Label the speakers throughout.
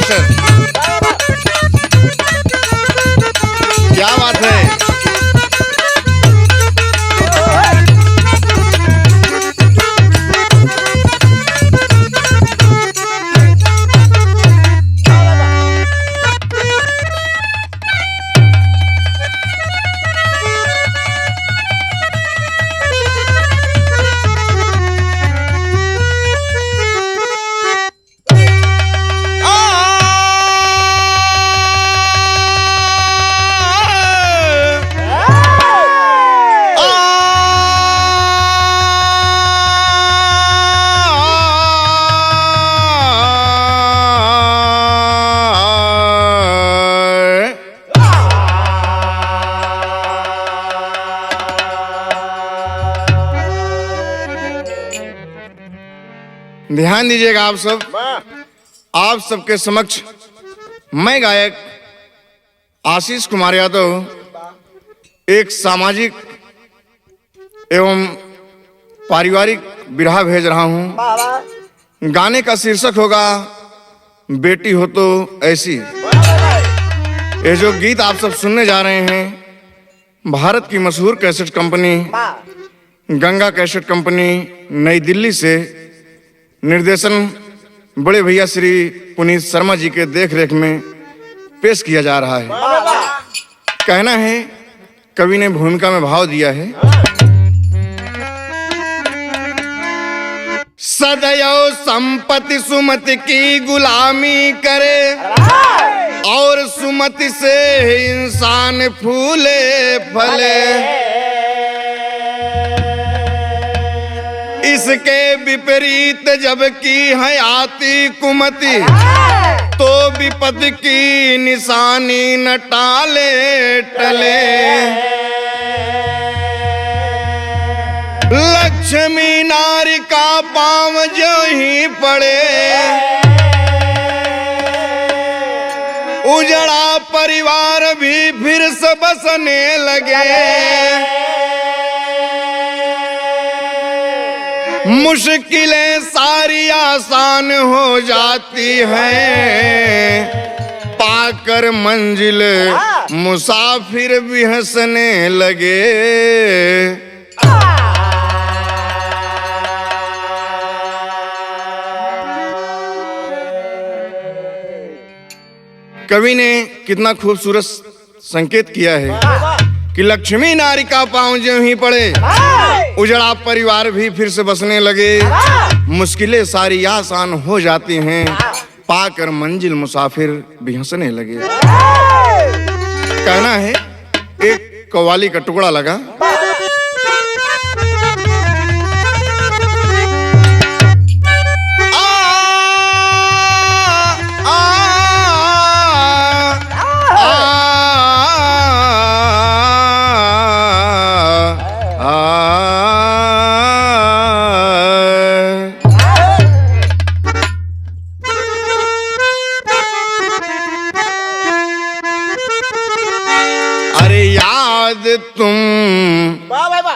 Speaker 1: Master, क्या बात है। ध्यान दीजिएगा आप सब। आप सबके समक्ष मैं गायक आशीष कुमार यादव एक सामाजिक एवं पारिवारिक बिरहा भेज रहा हूं। गाने का शीर्षक होगा बेटी हो तो ऐसी। ये जो गीत आप सब सुनने जा रहे हैं भारत की मशहूर cassette company Ganga cassette company नई दिल्ली से निर्देशन बड़े भैया श्री पुनीत शर्मा जी के देखरेख में पेश किया जा रहा है। कहना है कवि ने भूमिका में भाव दिया है। सदैव संपत्ति सुमति की गुलामी करे और सुमति से इंसान फूले फले। इसके विपरीत जब की है आती कुमति तो विपद की निशानी न टाले टले। लक्ष्मी नारी का पांव जो ही पड़े उजड़ा परिवार भी फिर से बसने लगे। मुश्किलें सारी आसान हो जाती हैं पाकर मंजिल मुसाफिर भी हंसने लगे। कवि ने कितना खूबसूरत संकेत किया है कि लक्ष्मी नारी का पांव जो ही पड़े उजड़ा परिवार भी फिर से बसने लगे। मुश्किलें सारी आसान हो जाती हैं पाकर मंजिल मुसाफिर भी हंसने लगे। कहना है एक कव्वाली का टुकड़ा लगा। याद तुम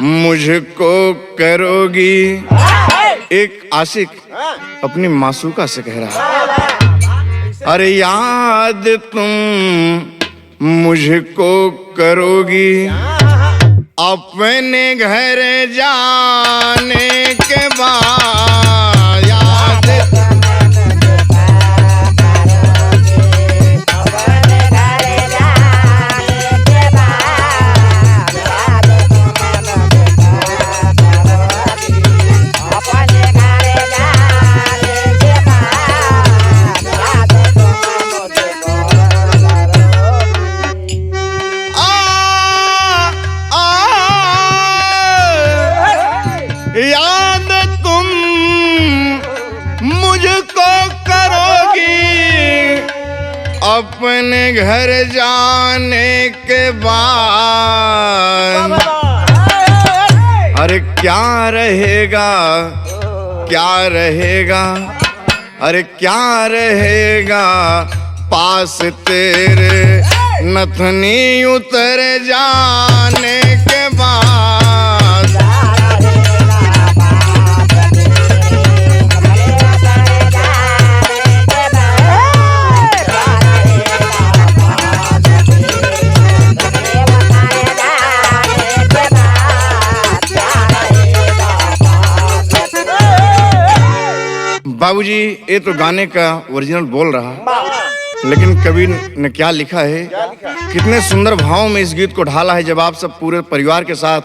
Speaker 1: मुझको करोगी। एक आशिक अपनी मासूका से कह रहा है अरे याद तुम मुझको करोगी अपने घर जाने के बाद। याद याद तुम मुझको करोगी अपने घर जाने के बाद। अरे क्या रहेगा क्या रहेगा अरे क्या रहेगा पास तेरे नथनी उतर जाने के बाद। ये तो गाने का ओरिजिनल बोल रहा, लेकिन कवि ने क्या लिखा है, कितने सुंदर भाव में इस गीत को ढाला है। जब आप सब पूरे परिवार के साथ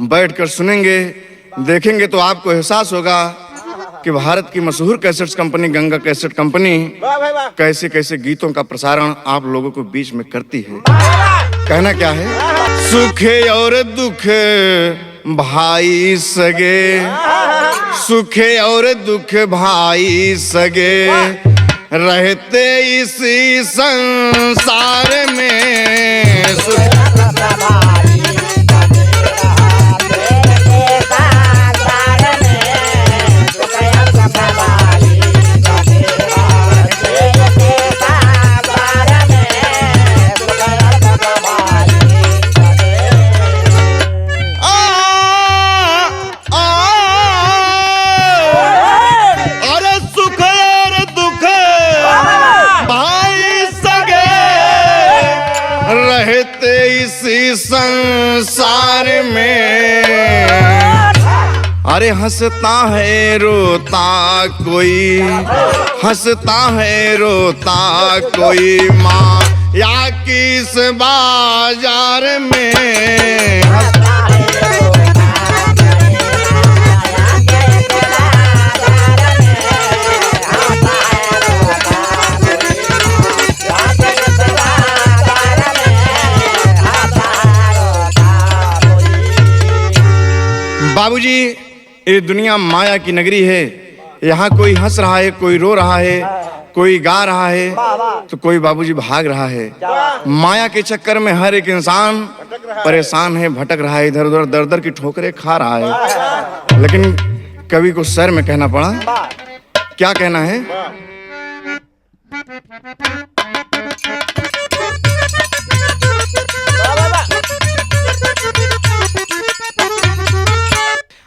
Speaker 1: बैठकर सुनेंगे, देखेंगे तो आपको एहसास होगा कि भारत की मशहूर cassettes company Ganga cassette company कैसे कैसे गीतों का प्रसारण आप लोगों को बीच में करती है। कहना क्या है, सुखे और दुख भाई सगे, सुखे और दुख भाई सगे, रहते इसी संसार में। रहते इसी संसार में, अरे हंसता है रोता कोई, हंसता है रोता कोई माँ या किस बाजार में। बाबूजी, ये दुनिया माया की नगरी है। यहाँ कोई हंस रहा है, कोई रो रहा है, कोई गा रहा है, तो कोई बाबूजी भाग रहा है। माया के चक्कर में हर एक इंसान परेशान है, भटक रहा है, इधर उधर दर दर की ठोकरें खा रहा है। लेकिन कवि को सर में कहना पड़ा, क्या कहना है,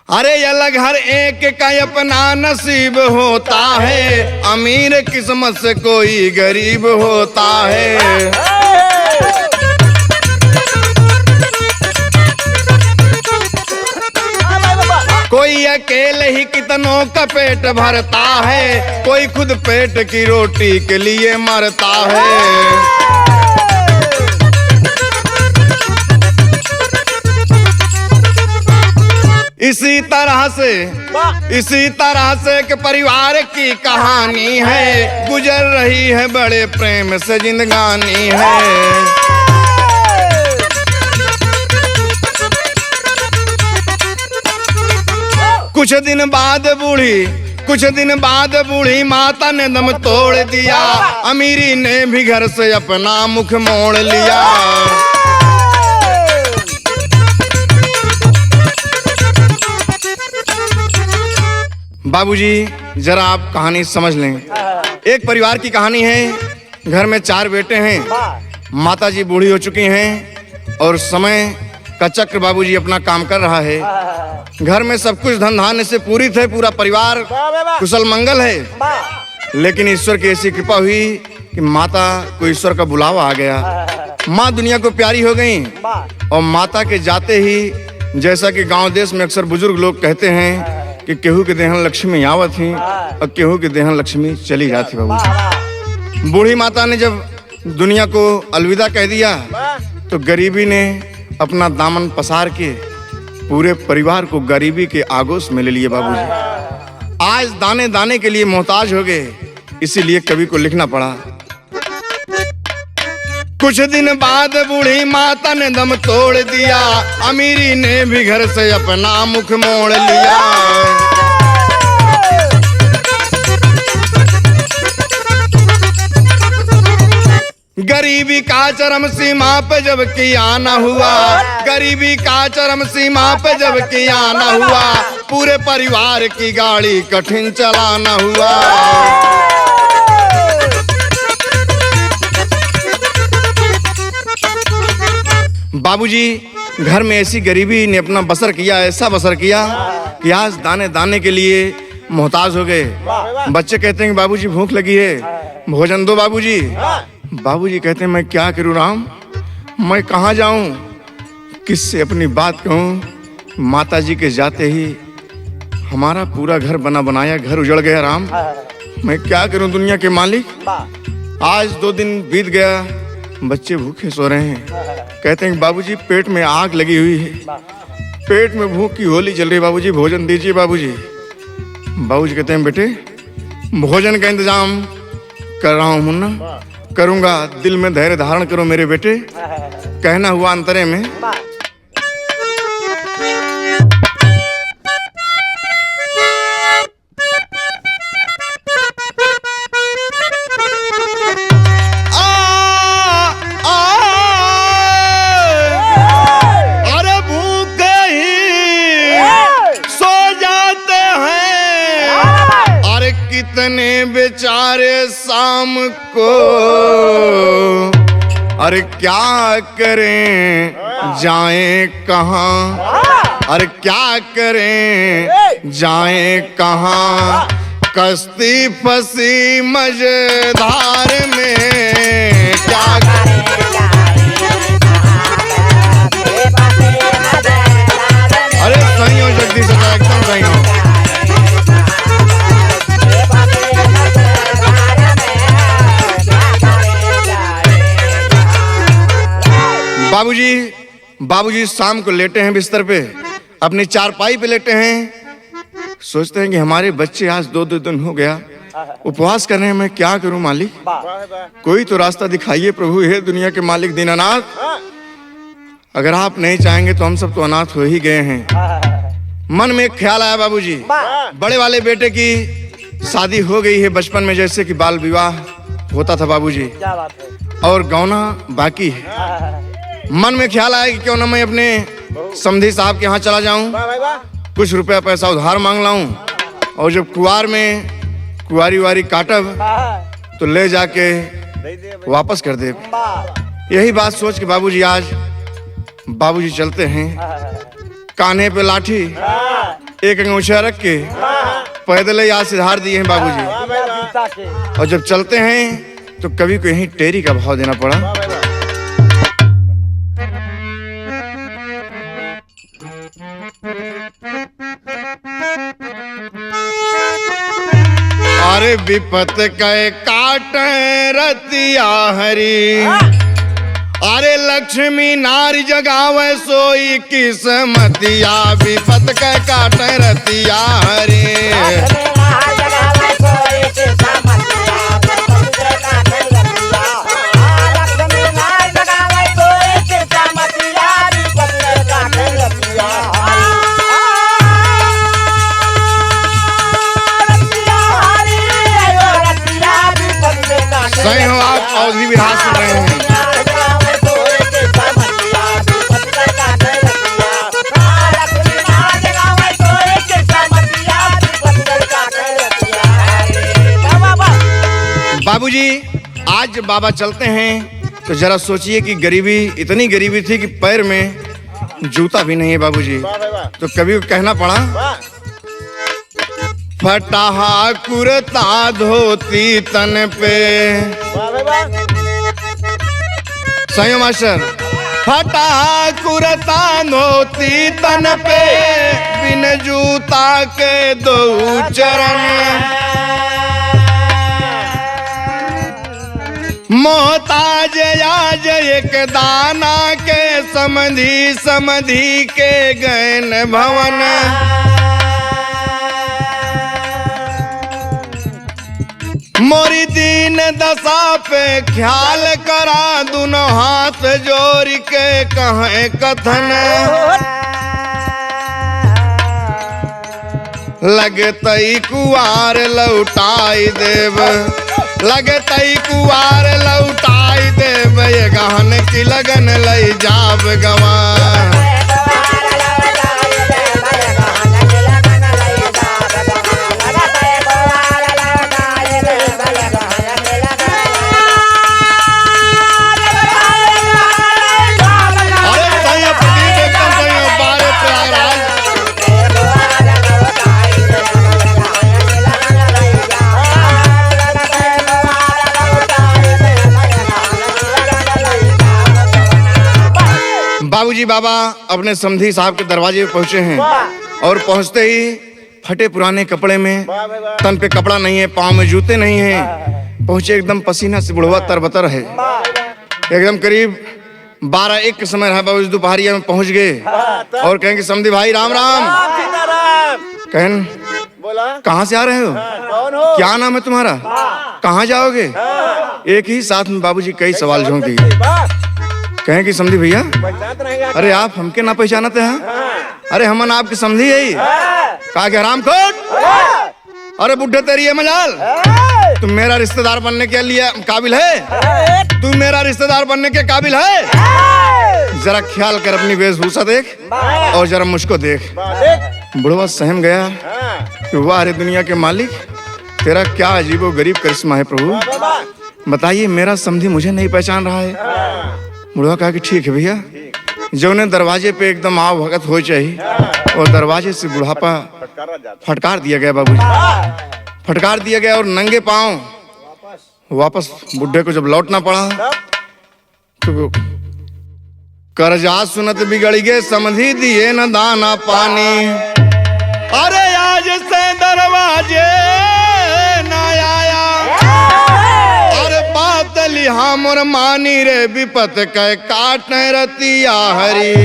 Speaker 1: अरे अलग हर एक का अपना नसीब होता है, अमीर किस्मत से कोई गरीब होता है। कोई अकेले ही कितनों का पेट भरता है, कोई खुद पेट की रोटी के लिए मरता है। इसी तरह से एक परिवार की कहानी है, गुजर रही है बड़े प्रेम से जिंदगानी है। कुछ दिन बाद बूढ़ी माता ने दम तोड़ दिया, अमीरी ने भी घर से अपना मुख मोड़ लिया। बाबूजी, जरा आप कहानी समझ लें। एक परिवार की कहानी है। घर में 4 बेटे हैं। माताजी बूढ़ी हो चुकी हैं और समय का चक्र बाबूजी अपना काम कर रहा है। घर में सब कुछ धन धान्य से पूरित है, पूरा परिवार कुशल मंगल है। लेकिन ईश्वर की ऐसी कृपा हुई कि माता को ईश्वर का बुलावा आ गया। माँ दुनिया को प्यारी हो गई और माता के जाते ही, जैसा कि गांव देश में अक्सर बुजुर्ग लोग कहते हैं कि केहू के देहन लक्ष्मी आवत थी और केहू के देहन लक्ष्मी चली जाती। बाबू, बूढ़ी माता ने जब दुनिया को अलविदा कह दिया तो गरीबी ने अपना दामन पसार के पूरे परिवार को गरीबी के आगोश में ले लिए। बाबूजी आज दाने दाने के लिए मोहताज हो गए, इसीलिए कवि को लिखना पड़ा। कुछ दिन बाद बूढ़ी माता ने दम तोड़ दिया, अमीरी ने भी घर से अपना मुख मोड़ लिया। गरीबी का चरम सीमा पे जब किया न हुआ, गरीबी का चरम सीमा पे जब किया न हुआ, पूरे परिवार की गाड़ी कठिन चलाना हुआ। बाबूजी, घर में ऐसी गरीबी ने अपना बसर किया, ऐसा बसर किया कि आज दाने दाने के लिए मोहताज हो गए। बच्चे कहते हैं कि बाबूजी भूख लगी है, भोजन दो बाबूजी। बाबूजी कहते हैं मैं क्या करूं राम, मैं कहाँ जाऊं, किससे अपनी बात कहूं। माताजी के जाते ही हमारा पूरा घर बना बनाया घर उजड़ गया राम। मैं क्या करूं दुनिया के मालिक। आज 2 दिन बीत गया, बच्चे भूखे सो रहे हैं। कहते हैं बाबूजी पेट में आग लगी हुई है, पेट में भूख की होली चल रही है, बाबूजी भोजन दीजिए बाबूजी। बाबूजी कहते हैं बेटे भोजन का इंतजाम कर रहा हूँ मुन्ना, करूंगा, दिल में धैर्य धारण करो मेरे बेटे। कहना हुआ अंतरे में। अरे भूखे ही सो जाते हैं, अरे कितने बेचारे शाम को, अरे क्या करें जाएं कहाँ, अरे क्या करें जाएं कहाँ, कश्ती फंसी मझधार में, क्या करें। अरे सही हो जगदीश, एकदम सही हो। बाबूजी शाम को लेटे हैं बिस्तर पे, अपनी चारपाई पे लेटे हैं, सोचते हैं कि हमारे बच्चे आज 2 दिन हो गया उपवास कर रहे हैं, मैं क्या करूं मालिक, कोई तो रास्ता दिखाइए प्रभु, हे दुनिया के मालिक दीनानाथ। अगर आप नहीं चाहेंगे तो हम सब तो अनाथ हो ही गए हैं। मन में एक ख्याल आया बाबूजी, बड़े वाले बेटे की शादी हो गई है बचपन में, जैसे कि बाल विवाह होता था बाबूजी, और गौना बाकी है। मन में ख्याल आया कि क्यों ना मैं अपने समधी साहब के यहाँ चला जाऊं, कुछ रुपया पैसा उधार मांग लाऊं, और जब कुआर में कुआरी वारी काटब तो ले जाके वापस कर दे। यही बात सोच के बाबूजी चलते हैं, कान्हे पे लाठी एक अंगूछा रख के पैदल ही आज से धार दिए हैं बाबूजी। और जब चलते हैं तो कभी को यहीं टेरी का भाव देना पड़ा। अरे विपत कै काट रतिया हरी, अरे लक्ष्मी नारी जगावे सोई किस्मतिया, विपत कै काट रतिया हरी। सही हो आप, अवधि विराज सुन रहे हैं। बाबूजी आज जब बाबा चलते हैं तो जरा सोचिए कि गरीबी, इतनी गरीबी थी कि पैर में जूता भी नहीं है बाबूजी। तो कभी कहना पड़ा, फटा कुर्ता धोती तन पे, सही हो मास्टर, फटा कुर्ता धोती तन पे, बिन जूता के 2 चरण, मोहताज आज एक दाना के, समधी के गैन भवन, मोरी दीन दशा पे ख्याल करा, दोनों हाथ जोड़ के कहें कथन, लगतई कुआर लौटाई देव, लगतई कुआर लौटाई देव, ये गहन की लगन लई जाब गवा। बाबूजी बाबा अपने समधी साहब के दरवाजे पे पहुंचे हैं, और पहुंचते ही फटे पुराने कपड़े में, तन पे कपड़ा नहीं है, पाँव में जूते नहीं हैं, पहुंचे एकदम पसीना से बुढ़वा तरबतर है। एकदम करीब 12-1 के समय रहा बाबूजी, दोपहरिया में पहुंच गए और कहें कि समधी भाई राम राम। कहन
Speaker 2: बोला
Speaker 1: कहाँ से आ रहे हो,
Speaker 2: कौन हो,
Speaker 1: क्या नाम है तुम्हारा, कहाँ जाओगे। एक ही साथ में बाबूजी कई सवाल झोंक दिए। कहें कि समधी भैया, अरे आप हमके ना पहचानते हैं, अरे हमन आपके समधी है। कहा कि हराम खोट, अरे बुढ़े तेरी है मजाल, तुम मेरा रिश्तेदार बनने के लिए काबिल है, तू मेरा रिश्तेदार बनने के काबिल है। जरा ख्याल कर, अपनी वेशभूषा देख और जरा मुझको देख। बुढ़वा सहम गया कि वाह रे दुनिया के मालिक, तेरा क्या अजीबो गरीब करिश्मा है प्रभु, बताइए मेरा समधी मुझे नहीं पहचान रहा है। बुढ़वा कहा कि ठीक है भैया, जो ने दरवाजे पे एकदम आव भगत हो चाहिए, और दरवाजे से बुढ़ापा फटकार दिया गया बाबूजी, फटकार दिया गया और नंगे पांव वापस बुढ़े को जब लौटना पड़ा तो करजा सुनत बिगड़ गए, समझी दिए न दाना पानी। अरे आज से दरवाजे ना आया, अरे बात लिहा मोर मानी रे, विपत कह काट रतिया हरी।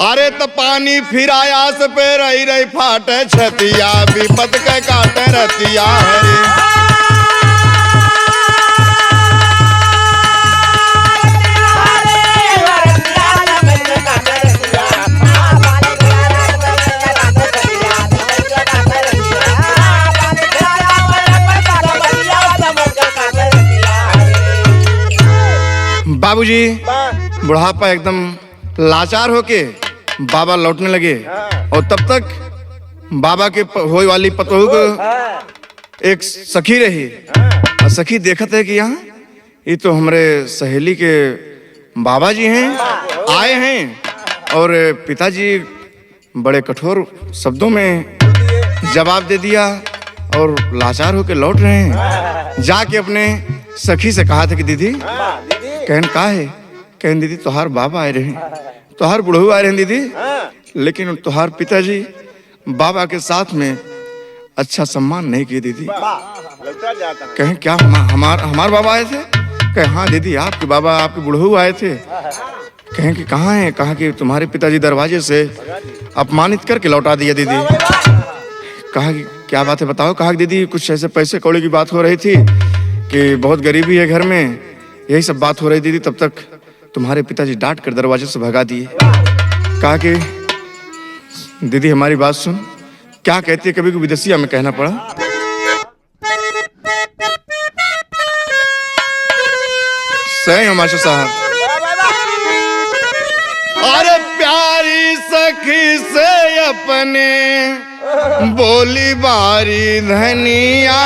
Speaker 1: अरे तो पानी फिर आयास पे रही रही फाटे छतिया, विपत कह काट रतिया हरी। बाबूजी बुढ़ापा एकदम लाचार होके बाबा लौटने लगे, और तब तक बाबा के होए वाली पतोहू को एक सखी रही, और सखी देखत है कि यहाँ ये तो हमारे सहेली के बाबा जी हैं, आए हैं। और पिताजी बड़े कठोर शब्दों में जवाब दे दिया और लाचार होके लौट रहे हैं। जाके अपने सखी से कहा था कि दीदी, कहन का है, कहन दीदी तोहार बाबा आए रहे, तोहार बुढ़ऊ आए रहे दीदी, लेकिन तोहार पिताजी बाबा के साथ में अच्छा सम्मान नहीं किए दीदी। कहें क्या हमार बाबा आए थे, कहे हाँ दीदी आपके बाबा, आपके बुढ़ऊ आए थे। कहें कि कहाँ है, कहा कि तुम्हारे पिताजी दरवाजे से अपमानित करके लौटा दिया दीदी। कहा कि क्या बात है बताओ। कहा कि दीदी कुछ ऐसे पैसे कौड़ी की बात हो रही थी कि बहुत गरीबी है घर में, यही सब बात हो रही दीदी, तब तक तुम्हारे पिताजी डांट कर दरवाजे से भगा दिए। कहा कि दीदी हमारी बात सुन, क्या कहती है, कभी कभी विदेशिया में कहना पड़ा। सही हो मास्टर साहब। अरे प्यारी सखी से अपने बोली बारी धनिया,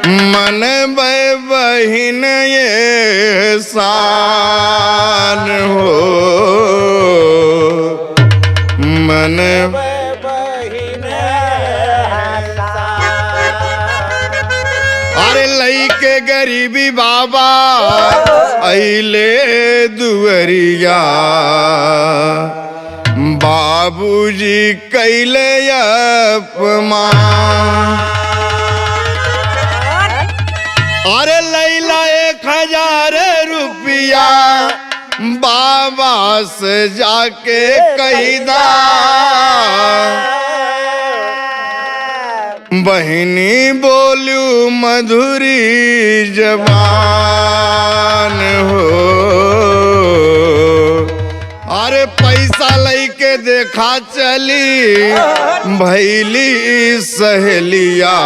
Speaker 1: मन बहिन ये शान हो, मन
Speaker 2: बहिन।
Speaker 1: अरे लई के गरीबी बाबा अइले दुअरिया, बाबूजी कैले अपमान। अरे लैला 1000 रुपया बाबा से जाके कहिदा, बहिनी बोलू मधुरी जबान हो। अरे पैसा लेके देखा चली भैली सहेलिया,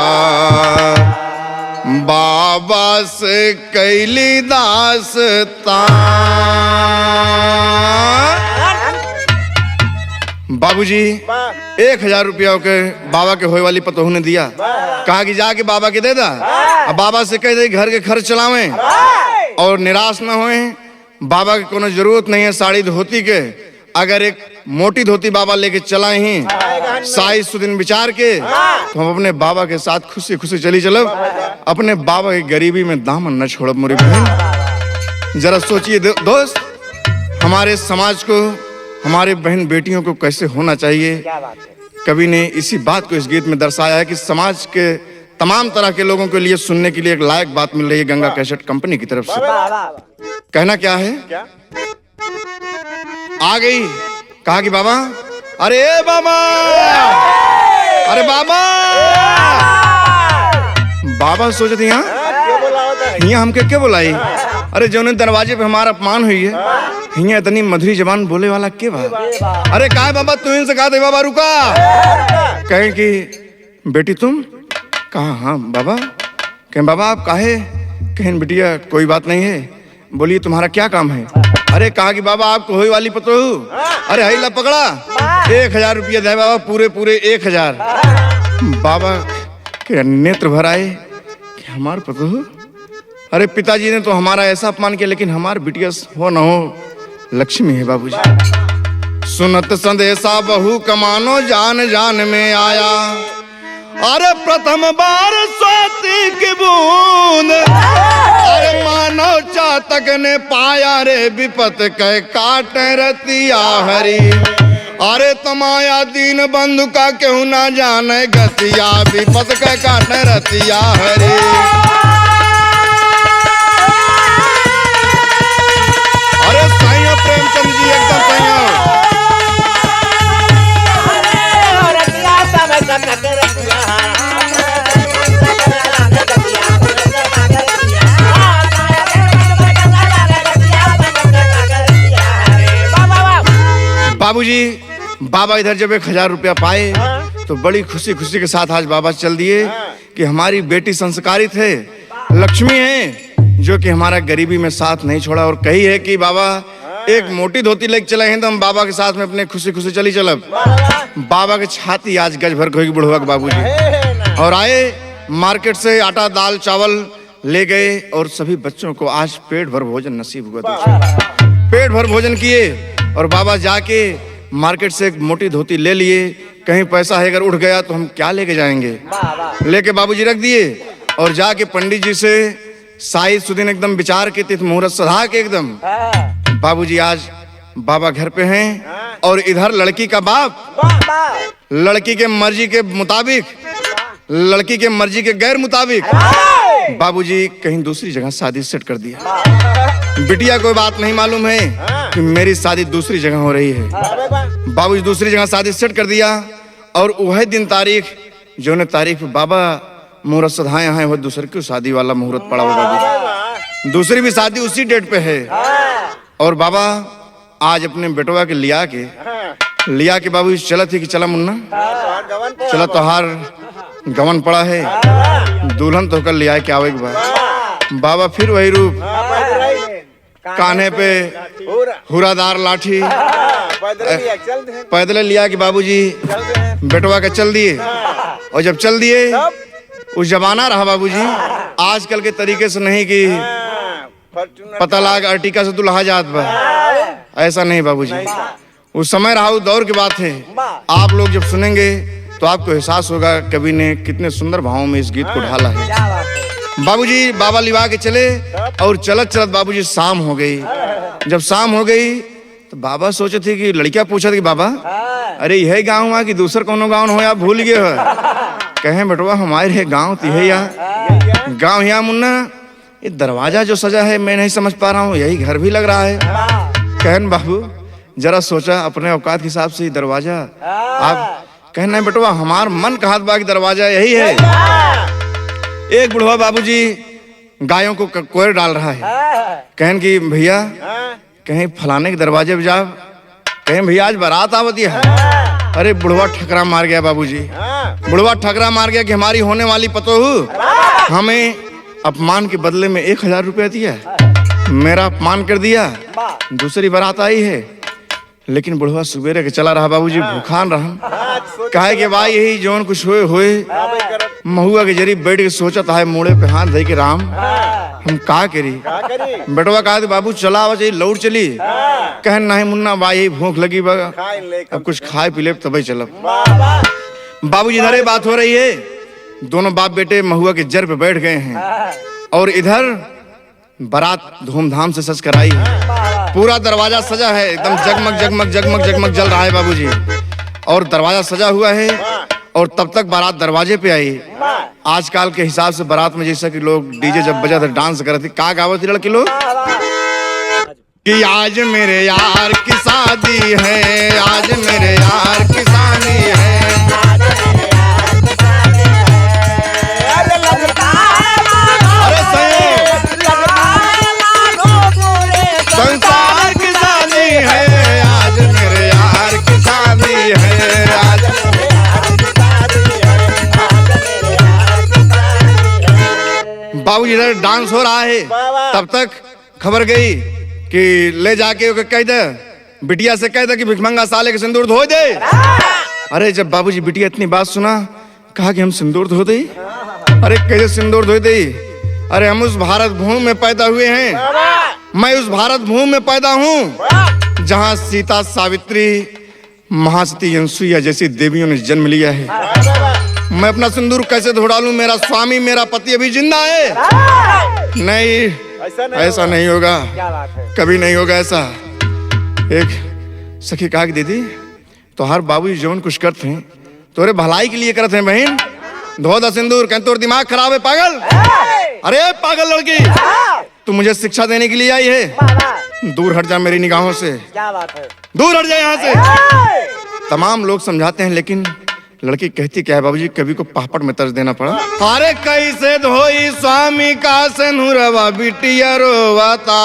Speaker 1: बाबा से कैली दास्तान। बाबूजी 1000 रुपया के बाबा के होए वाली पतोहू ने दिया। कहा कि जाके बाबा के दे दा, अब बाबा से कह दे घर के खर्च चलावें और निराश न होए। बाबा की कोनो जरूरत नहीं है साड़ी धोती के, अगर एक मोटी धोती बाबा लेके चलाए ही साइज सुदिन विचार के, तो हम अपने बाबा के साथ खुशी खुशी चली चलब, अपने बाबा की गरीबी में दामन न छोड़ब। मेरी बहन जरा सोचिए दोस्त, हमारे समाज को, हमारे बहन बेटियों को कैसे होना चाहिए।
Speaker 2: क्या बात है।
Speaker 1: कवि ने इसी बात को इस गीत में दर्शाया है कि समाज के तमाम तरह के लोगों के लिए सुनने के लिए एक लायक बात मिल रही है गंगा कैसेट कंपनी की तरफ से।
Speaker 2: वाह वाह।
Speaker 1: कहना क्या है,
Speaker 2: क्या
Speaker 1: आ गई, कहा कि बाबा, अरे बाबा, अरे बाबा, बाबा सोचते हैं
Speaker 2: क्या बोला होता है।
Speaker 1: हिया हमके क्या बुलाई। अरे जो दरवाजे पे हमारा अपमान हुई है, हिया इतनी मधुरी जबान बोले वाला के बा। अरे का है बाबा, तू इनसे कहा दे बाबा रुका। कहें कि बेटी तुम कहा, हाँ बाबा। कहें बाबा आप काहे। कहें बिटिया कोई बात नहीं है। बोलिए तुम्हारा क्या काम है। अरे कहा कि बाबा आपको होई वाली पतो। अरे हईला पकड़ा, 1000 रुपया दे बाबा, पूरे पूरे 1000। बाबा के नेत्र भर आए कि हमार पतो। अरे पिताजी ने तो हमारा ऐसा अपमान किया, लेकिन हमार बिटिया हो न हो लक्ष्मी है बाबूजी। सुनत संदेशा बहू कमानो जान जान में आया। अरे प्रथम बार स्वाति की बूंद, अरे मानव चातक ने पाया रे विपत कह काट रतिया हरी। अरे तमाया दीन बंधु का क्यों ना जाने गतिया, विपत कह काट रतिया हरी। अरे साईं प्रेमचंद जी एकदम साईं। बाबूजी, बाबा इधर जब 1000 रुपया पाए तो बड़ी खुशी खुशी के साथ आज बाबा चल दिए कि हमारी बेटी संस्कारित है, लक्ष्मी है, जो कि हमारा गरीबी में साथ नहीं छोड़ा। और कही है कि बाबा एक मोटी धोती लेके चले हैं तो हम बाबा के साथ में अपने खुशी खुशी चली चलब। बाबा की छाती आज गज भर खोगी बुढ़वा के बाबूजी। और आए मार्केट से आटा दाल चावल ले गए और सभी बच्चों को आज पेट भर भोजन नसीब हुआ। पेट भर भोजन किए और बाबा जाके मार्केट से एक मोटी धोती ले लिए। कहीं पैसा है अगर उठ गया तो हम क्या लेके जाएंगे। लेके बाबूजी रख दिए और जाके पंडित जी से साई सुदीन एकदम विचार के तिथि मुहूर्त सधा के एकदम बाबूजी आज बाबा घर पे हैं। और इधर लड़की का बाप लड़की के मर्जी के मुताबिक, लड़की के मर्जी के गैर मुताबिक बाबूजी कहीं दूसरी जगह शादी सेट कर दिया। बिटिया कोई बात नहीं मालूम है कि मेरी शादी दूसरी जगह हो रही है। बाबूजी दूसरी जगह शादी सेट कर दिया और वह दिन तारीख जो ने तारीख बाबा मुहूर्त सधाए हैं वो दूसरे की शादी वाला मुहूर्त पड़ा हुआ बाबूजी। दूसरी भी शादी उसी डेट पे है। और बाबा आज अपने बेटवा के लिया के बाबू चला थी कि चला मुन्ना चला तोहार गवन पड़ा है, दुल्हन तो कर लिया के आवे के बाद। बाबा फिर वही रूप, कान्हे पे हुरादार लाठी, पैदल लिया कि बाबूजी बेटवा का चल दिए। और जब चल दिए उस जमाना रहा बाबूजी, आजकल के तरीके से नहीं कि पता लाग अर्टिका से दुल्हा जात बा, ऐसा नहीं बाबूजी। उस समय रहा, उस दौर की बात है। आप लोग जब सुनेंगे तो आपको एहसास होगा कवि ने कितने सुंदर भावों में इस गीत को ढाला है। बाबूजी बाबा लिवा के चले और चलत चलत बाबूजी शाम हो गई। जब शाम हो गई तो बाबा सोचे थे कि लड़कियां पूछा कि बाबा अरे यह गाँव है कि दूसर कोनो गाँव हो, आप भूल गए हो। कहें बेटवा हमारे गाँव तो यही गाँव यहाँ मुन्ना, ये दरवाजा जो सजा है मैं नहीं समझ पा रहा हूँ, यही घर भी लग रहा है। कहन बाबू जरा सोचा अपने औकात के हिसाब से दरवाजा आप कहना बेटवा हमार मन का हाथ बाकी दरवाजा यही है। एक बुढ़वा बाबूजी गायों को कोयर डाल रहा है। कहन कि भैया कहीं फलाने के दरवाजे पे जाओ। कहें भैया आज बारात आवती है। अरे बुढ़वा ठकरा मार गया बाबूजी, बुढ़वा ठकरा मार गया कि हमारी होने वाली पतोहू हमें अपमान के बदले में 1000 रुपया दिया, मेरा अपमान कर दिया, दूसरी बारात आई है। लेकिन बुढ़वा सुबेरे के चला रहा बाबूजी, भूखान रहा। कहे कि भाई यही जौन कुछ हुए महुआ के जरिए बैठ के सोचत है, मुड़े पे हाथ धे के राम हम का करी। बेटवा कहा बाबू चला आवा चाहिए लौट चली। कहन नहीं मुन्ना भाई यही भूख लगी बा, अब कुछ खाए पी ले तभी चलब। बाबूजी इधर बात हो रही है, दोनों बाप बेटे महुआ के जर पे बैठ गए हैं और इधर बारात धूमधाम से सज कराई है। पूरा दरवाजा सजा है, एकदम जगमग जगमग जगमग जगमग जल रहा है बाबूजी। और दरवाजा सजा हुआ है और तब तक बारात दरवाजे पे आई। आजकल के हिसाब से बारात में जैसा कि लोग डीजे जब बजा था डांस करते, का गावत थी लड़की लोग कि आज मेरे यार की शादी है, आज मेरे यार की शादी है। अरे सही संसार की शादी है, आज मेरे यार की शादी है, आज बाबूजी इधर डांस हो रहा है। तब तक खबर गई कि ले जाके ओके कह दे, बिटिया से कह दे कि भिखमंगा साले के सिंदूर धो दे। अरे जब बाबूजी बिटिया इतनी बात सुना, कहा कि हम सिंदूर धो दे। अरे कैसे सिंदूर धो दे? अरे हम उस भारत भूमि में पैदा हुए हैं, मैं उस भारत भूमि में पैदा हूँ जहाँ सीता, सावित्री, महासती, अनसुईया जैसी देवियों ने जन्म लिया है। मैं अपना सिंदूर कैसे धो डालूं? मेरा स्वामी, मेरा पति अभी जिंदा है। नहीं, ऐसा नहीं होगा, कभी नहीं होगा ऐसा। एक सखी कहा कि दीदी तो हर बाबूजी जौन कुछ करते हैं तोरे भलाई के लिए करते हैं बहन, धो दा सिंदूर। कहते तोर दिमाग खराब है पागल? अरे पागल लड़की, तू मुझे शिक्षा देने के लिए आई है? दूर हट जा मेरी निगाहों से,
Speaker 2: क्या बात है?
Speaker 1: दूर हट जा यहाँ से। तमाम लोग समझाते हैं लेकिन लड़की कहती क्या है बाबूजी? कभी को पापड़ में तर्ज देना पड़ा। अरे कैसे धोई स्वामी का सिंदूरवा बिटिया रोवाता,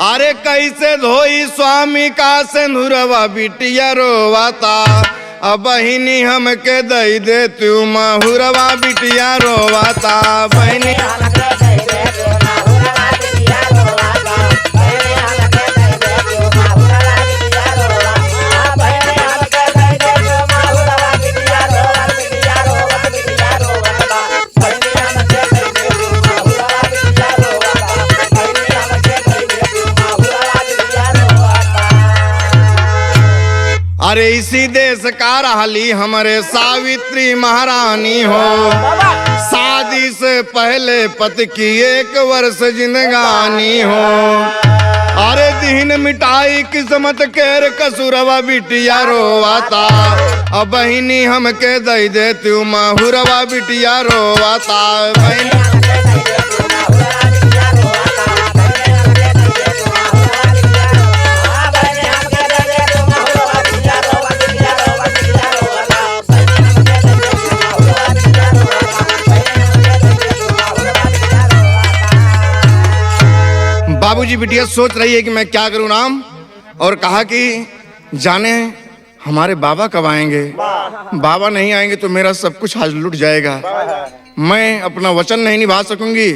Speaker 1: अरे कैसे धोई स्वामी का सिंदूरवा बिटिया रोवाता, अब बहिनी हमके दई दे तू महुरवा बिटिया रोवाता। बहिनी अरे इसी देश का रहली हमारे सावित्री महारानी हो, शादी से पहले पति की 1 वर्ष जिंदगानी हो। अरे दीन मिटाई किस्मत केर कसूरवा बिटिया रोवाता, अब बहिनी हमके दई दे तू महुरवा बिटिया रोवाता। बहिनी बाबूजी बिटिया सोच रही है कि मैं क्या करूं नाम, और कहा कि जाने हमारे बाबा कब आएंगे। बाबा नहीं आएंगे तो मेरा सब कुछ आज लुट जाएगा। मैं अपना वचन नहीं निभा सकूंगी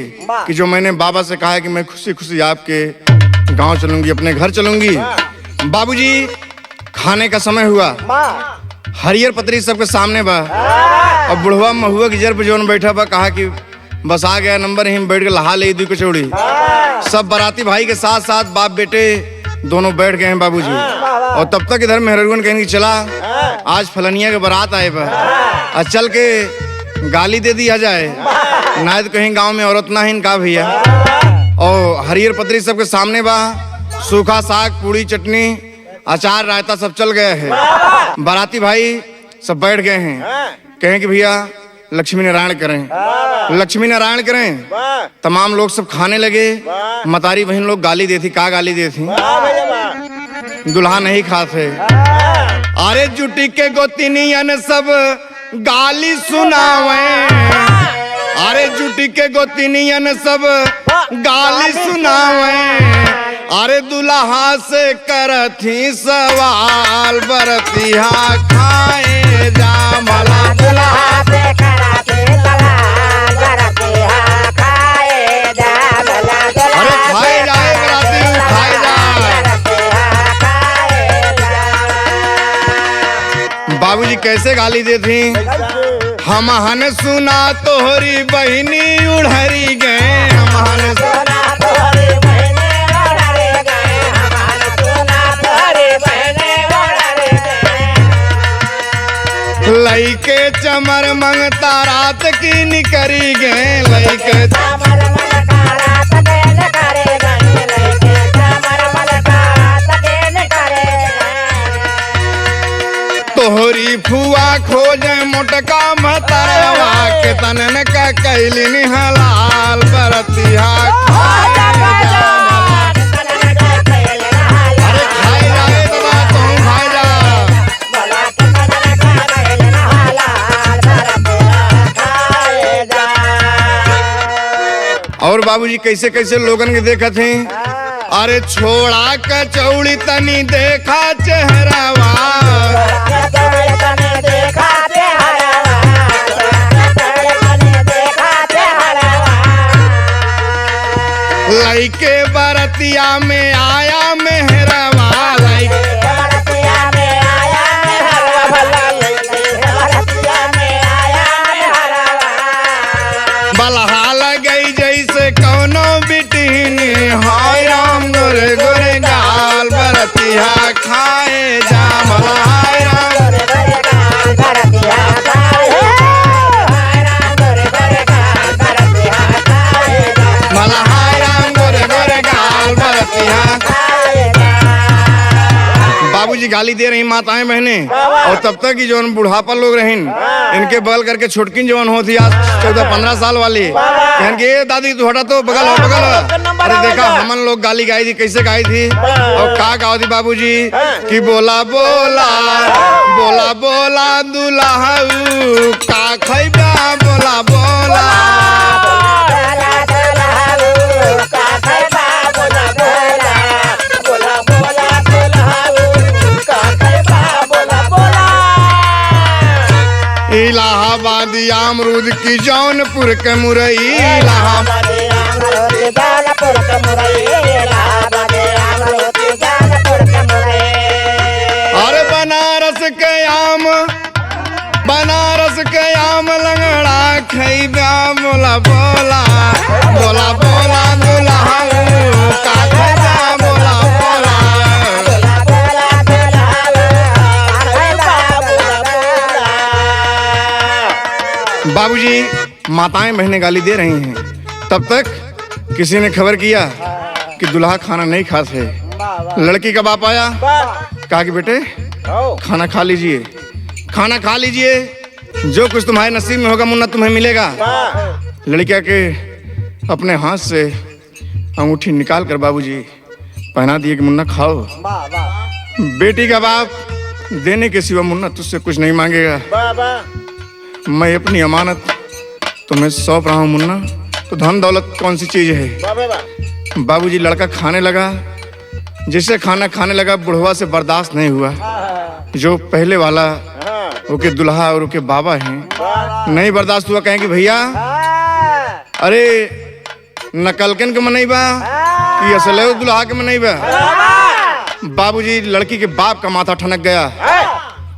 Speaker 1: कि जो मैंने बाबा से कहा है कि मैं खुशी खुशी आपके गांव चलूंगी, अपने घर चलूंगी। बाबूजी खाने का समय हुआ, हरियर पत्री सबके सामने बा, और बुढ़वा महुआ की जर पे जोन बैठा बा, कहा कि बस आ गया नंबर, ही बैठ के लहा ले दी कचौड़ी। सब बाराती भाई के साथ साथ बाप बेटे दोनों बैठ गए हैं बाबूजी। और तब तक इधर मेहरगन कहेंगे चला आज फलनिया के बारात आए बा, और चल के गाली दे दिया जाए, ना तो कहीं गांव में औरत ना ही का भैया। और हरियर पत्री सबके सामने बा, सूखा साग, पूड़ी, चटनी, अचार, रायता सब चल गया है। बाराती भाई सब बैठ गए हैं, कहें कि भैया लक्ष्मी नारायण करें, लक्ष्मी नारायण करें। तमाम लोग सब खाने लगे। मतारी बहन लोग गाली देती, का गाली देती? दुल्हा नहीं खाते। अरे जुटी के गोतिनियन सब गाली सुनावे, अरे जुटी के गोतिनियन सब गाली सुनावे। अरे दुल्हा से करथी सवाल, बरतिया खाए जा भला। दुल्हा से करथी सवाल, बरतिया खाए जा भला। अरे खाए जाए बराती, खाए जा। बाबूजी कैसे गाली देती? हम हन सुना तोहरी बहिनी उड़हरी गए, हम हन सुना तोहरी बहिनी उड़हरी गए, हम हन सुना तोहरी बहिनी उड़हरी गए। लइके चमर मंगता रात की निकरी गए, लइके चमर मंगता रात के निकरी गए, लइके चमर मंगता बथुआ खोजे मोटका मतरवा के तनन का कैली निहलाल बरतिया अरे खाए जाए बाबा तुम खाए जा। और बाबूजी कैसे कैसे लोगन के देखत हैं। अरे छोड़ा कचौड़ी तनी देखा चेहरावा लइके बरतिया में आया मेहरवा बलहा लगई जैसे कौनो बिटिनी हाय राम गोरे गोरे गाल बरतिया खाए जा मलाय राम मलाय राम गोरे गोरे गाल बरतिया। बाबूजी गाली दे रही माताएं बहने और तब तक ही जो बुढ़ापा लोग रहीन इनके बगल करके छोटकिन जवान होती आज 14-15 साल वाली कहन के दादी तू हटा तो बगल हो बगल हो। अरे देखा हमन लोग गाली गाई थी कैसे गाई थी और का गाओ थी बाबूजी कि बोला बोला बोला बोला दुल्हा का खैबा बोला बोला इलाहाबादी अमरूद की जौनपुर के मुरई अरे बनारस के आम लंगड़ा खैबा बोला बोला बोला बोला दुल्हा का खैबा बोला बोला। बाबूजी माताएं बहनें गाली दे रही हैं तब तक किसी ने खबर किया कि दुल्हा खाना नहीं खाते। लड़की का बाप आया कहा कि बेटे खाना खा लीजिए खाना खा लीजिए जो कुछ तुम्हारे नसीब में होगा मुन्ना तुम्हें मिलेगा। लड़किया के अपने हाथ से अंगूठी निकाल कर बाबूजी पहना दिए कि मुन्ना खाओ। बेटी का बाप देने के सिवा मुन्ना तुझसे कुछ नहीं मांगेगा। मैं अपनी अमानत तुम्हें सौंप रहा हूँ मुन्ना। तो धन दौलत कौन सी चीज है। बाबूजी लड़का खाने लगा। जिसे खाना खाने लगा बुढ़वा से बर्दाश्त नहीं हुआ। जो पहले वाला ओके दुल्हा और ओके बाबा हैं नहीं बर्दाश्त हुआ। कहें कि भैया अरे नकलकन के मनईबा कि असले दुल्हा के मनईबा। बाबूजी लड़की के बाप का माथा ठनक गया।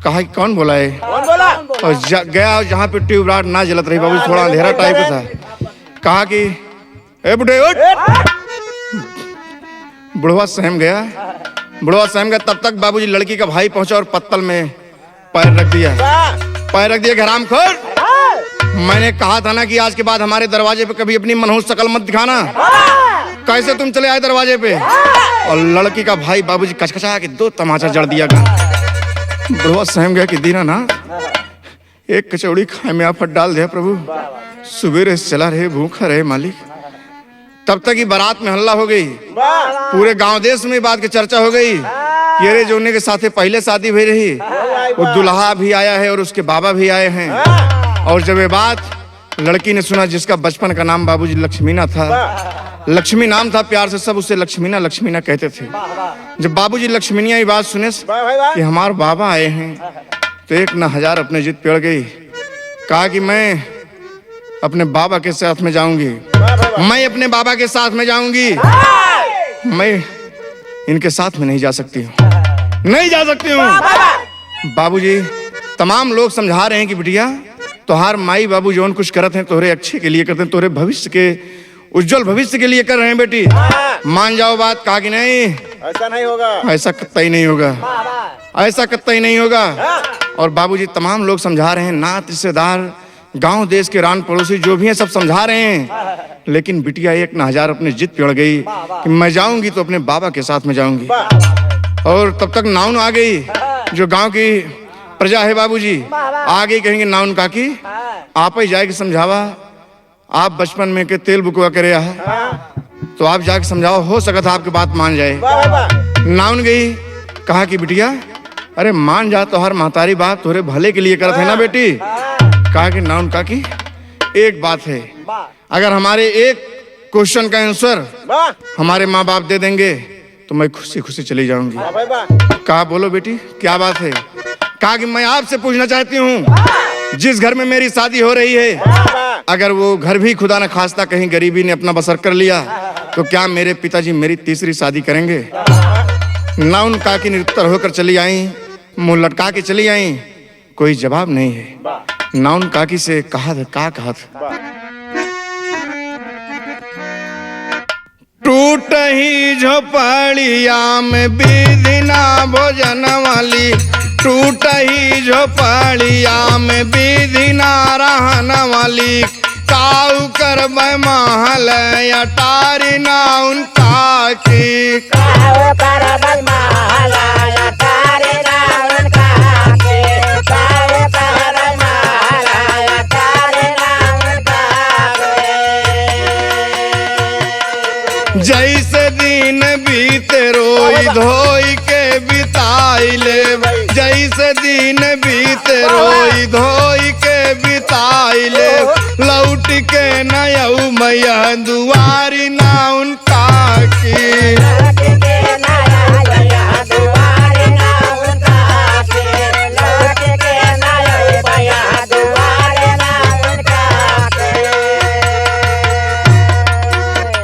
Speaker 1: कहा कि कौन बोला है और गया जहाँ पे ट्यूबलाइट ना जलत रही। बाबूजी थोड़ा अंधेरा टाइप का था। कहा कि ए बुढ़े उठ। बुढ़वा सहम गया। तब तक बाबूजी लड़की का भाई पहुंचा और पत्तल में पैर रख दिया। हराम खोर मैंने कहा था ना कि आज के बाद हमारे दरवाजे पे कभी अपनी मनहूस शकल मत दिखाना। कैसे तुम चले आए दरवाजे पे। और लड़की का भाई बाबूजी कचकचा के 2 तमाचा जड़ दिया। बुढ़वा सहम गया कि दीनानाथ एक कचौड़ी खाए में आफत डाल दे प्रभु। सुबेरे चला रहे भूखा रहे मालिक। तब तक ही बारात में हल्ला हो गई। पूरे गांव देश में बात की चर्चा हो गई कि अरे जोने के साथ पहले शादी हुई रही वो दुल्हा भी आया है और उसके बाबा भी आए हैं। और जब ये बात लड़की ने सुना जिसका बचपन का नाम बाबूजी लक्ष्मीना था। लक्ष्मी नाम था प्यार से सब उसे लक्ष्मीना कहते थे। जब बाबूजी लक्ष्मीनिया ये बात सुने कि हमारे बाबा आए हैं तो 1 न 1000 अपने जिद पेड़ गई। कहा कि मैं अपने बाबा के साथ में जाऊंगी। मैं अपने बाबा के साथ में जाऊंगी। मैं इनके साथ में नहीं जा सकती हूँ। बाबूजी तमाम लोग समझा रहे हैं कि बिटिया तोहार माई बाबू जौन कुछ करते हैं तोहरे अच्छे के लिए करते हैं। तोहरे भविष्य के उज्जवल भविष्य के लिए कर रहे हैं बेटी। मान जाओ बात। कहा कि नहीं
Speaker 2: ऐसा नहीं होगा।
Speaker 1: ऐसा कतई नहीं होगा। और बाबूजी तमाम लोग समझा रहे हैं। नात रिश्तेदार गांव देश के रान पड़ोसी जो भी हैं सब समझा रहे हैं। लेकिन बिटिया 1 न 1000 अपने जिद पे अड़ गई कि मैं जाऊंगी तो अपने बाबा के साथ में जाऊंगी। और तब तक नाउन आ गई जो गांव की प्रजा है बाबूजी, आगे कहेंगे नाउन काकी, आप ही जाके समझावा। आप बचपन में के तेल बुकवा करे तो आप जाके समझाओ, हो सकता आपकी बात मान जाए। नाउन गई, कहा कि बिटिया अरे मान जा, तो हर महतारी बात तोरे भले के लिए करत है ना बेटी। कहा कि नाउन काकी एक बात है, अगर हमारे एक क्वेश्चन का आंसर हमारे माँ बाप दे देंगे तो मैं खुशी खुशी चली जाऊंगी। कहा बोलो बेटी क्या बात है। कहा कि मैं आपसे पूछना चाहती हूँ, जिस घर में मेरी शादी हो रही है, अगर वो घर भी खुदा न खास्ता कहीं गरीबी ने अपना बसर कर लिया तो क्या मेरे पिताजी मेरी तीसरी शादी करेंगे। नाउन काकी निरुत्तर होकर चली आई, मुंह लटका के चली आई, कोई जवाब नहीं है। नाउन काकी से कहा था टूट ही झोपड़िया में विधिना भोजन वाली, टूट ही झोपड़िया में विधिना रहन वाली, काऊ कर महल अटारी नाउन काकी।
Speaker 3: काऊ कर महल अटारी नाउन काकी, काऊ कर महल अटारी नाउन काकी।
Speaker 1: जैसे दिन बीते रोई धोई के बिताइले, जैसे दिन बीते रोई धोई के बिताइले, लौट के नयऊ मैया दुआरी नाउन काकी।
Speaker 3: लौट के नयऊ मैया दुआरी नाउन काकी, लौट के नयऊ मैया दुआरी नाउन काकी।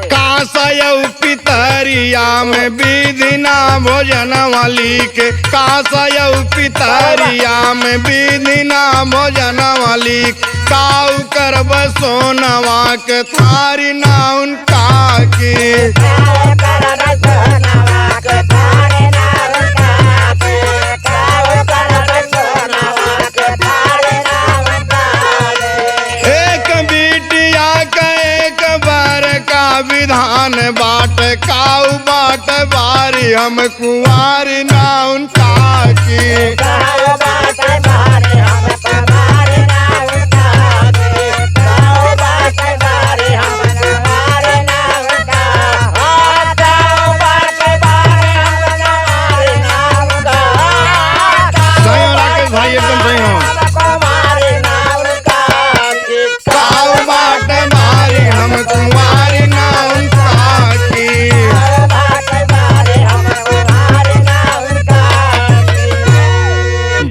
Speaker 1: कासयऊ पितरिया में विधिना भोजन वाली के, कासयऊ पितरिया में विधिना भोजन वाली, काऊ करब सोनवा के थारी नाउन काकी।
Speaker 3: काऊ करब सोनवा के थारी नाउन काकी, काऊ करब सोनवा के थारी नाउन काकी।
Speaker 1: एक बिटिया का एक बार का विधान बाट, काऊ बाट बारी हम कुंवारी नाउन काकी।
Speaker 3: काऊ बाट बारी हम कुंवारी नाउन काकी, काऊ बाट बारी हम कुंवारी नाउन काकी, काऊ बाट बारी हम कुंवारी नाउन काकी।
Speaker 1: सही हो राकेश भाई, एकदम सही हो।
Speaker 3: कुंवारी नाउन काकी,
Speaker 1: काऊ बाट बारी हम कुंवारी नाउन काकी।
Speaker 3: काऊ बाट बारी हम कुंवारी नाउन काकी।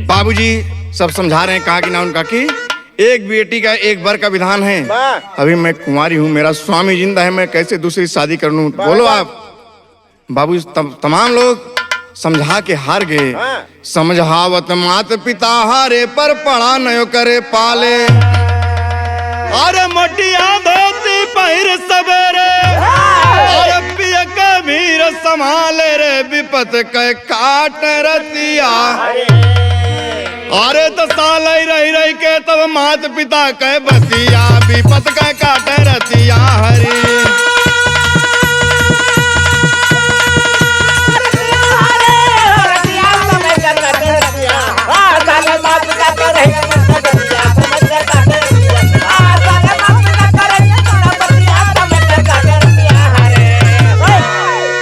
Speaker 1: बाबूजी सब समझा रहे हैं, कहा कि नाउन काकी एक बेटी का एक वर का विधान है, अभी मैं कुंवारी हूँ, मेरा स्वामी जिंदा है, मैं कैसे दूसरी शादी कर लूं, बोलो आप। बाबू तमाम लोग समझा के हार गए। समझावत मात पिता हारे पर पड़ा नयो करे पाले, अरे मोटिया धोती पहिर सबेरे, अरे पिय कबीर संभाले रे विपत के काट रतिया। अरे तो साल रही रही के तब मात पिता कह बतिया, विपत का काट रतिया हरी।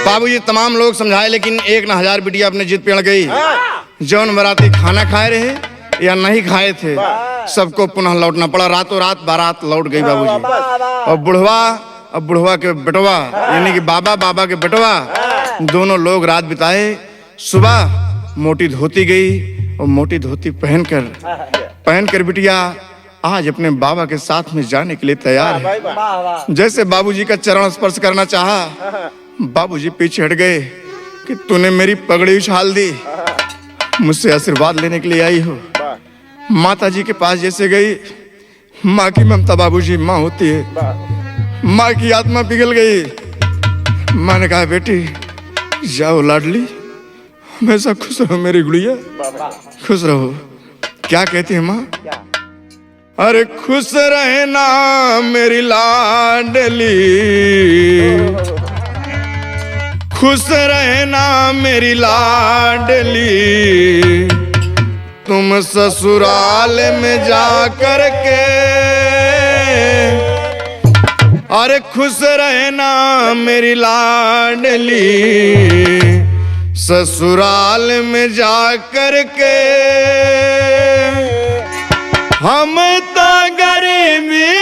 Speaker 1: बाबूजी तमाम लोग समझाए, लेकिन एक न हजार बिटिया अपने जिद पे अड़ गई। जौन बराती खाना खाए रहे या नहीं खाए थे, सबको पुनः लौटना पड़ा। रातों रात बारात लौट गई बाबूजी। और बुढ़वा के बेटवा यानी कि बाबा के बेटवा दोनों लोग रात बिताए। सुबह मोटी धोती गई और मोटी धोती पहनकर बिटिया आज अपने बाबा के साथ में जाने के लिए तैयार है। जैसे बाबूजी का चरण स्पर्श करना चाहा, बाबूजी पीछे हट गए कि तूने मेरी पगड़ी उछाल दी, मुझसे आशीर्वाद लेने के लिए आई हो। माता जी के पास जैसे गई, माँ की ममता बाबूजी माँ होती है, माँ की आत्मा पिघल गई। माँ ने कहा बेटी जाओ लाडली, हमेशा खुश रहो मेरी गुड़िया, खुश रहो। क्या कहती है माँ? अरे खुश रहना मेरी लाडली, खुश रहना मेरी लाडली, तुम ससुराल में जा कर के अरे खुश रहना मेरी लाडली, ससुराल में जा कर के हम तो गरीबी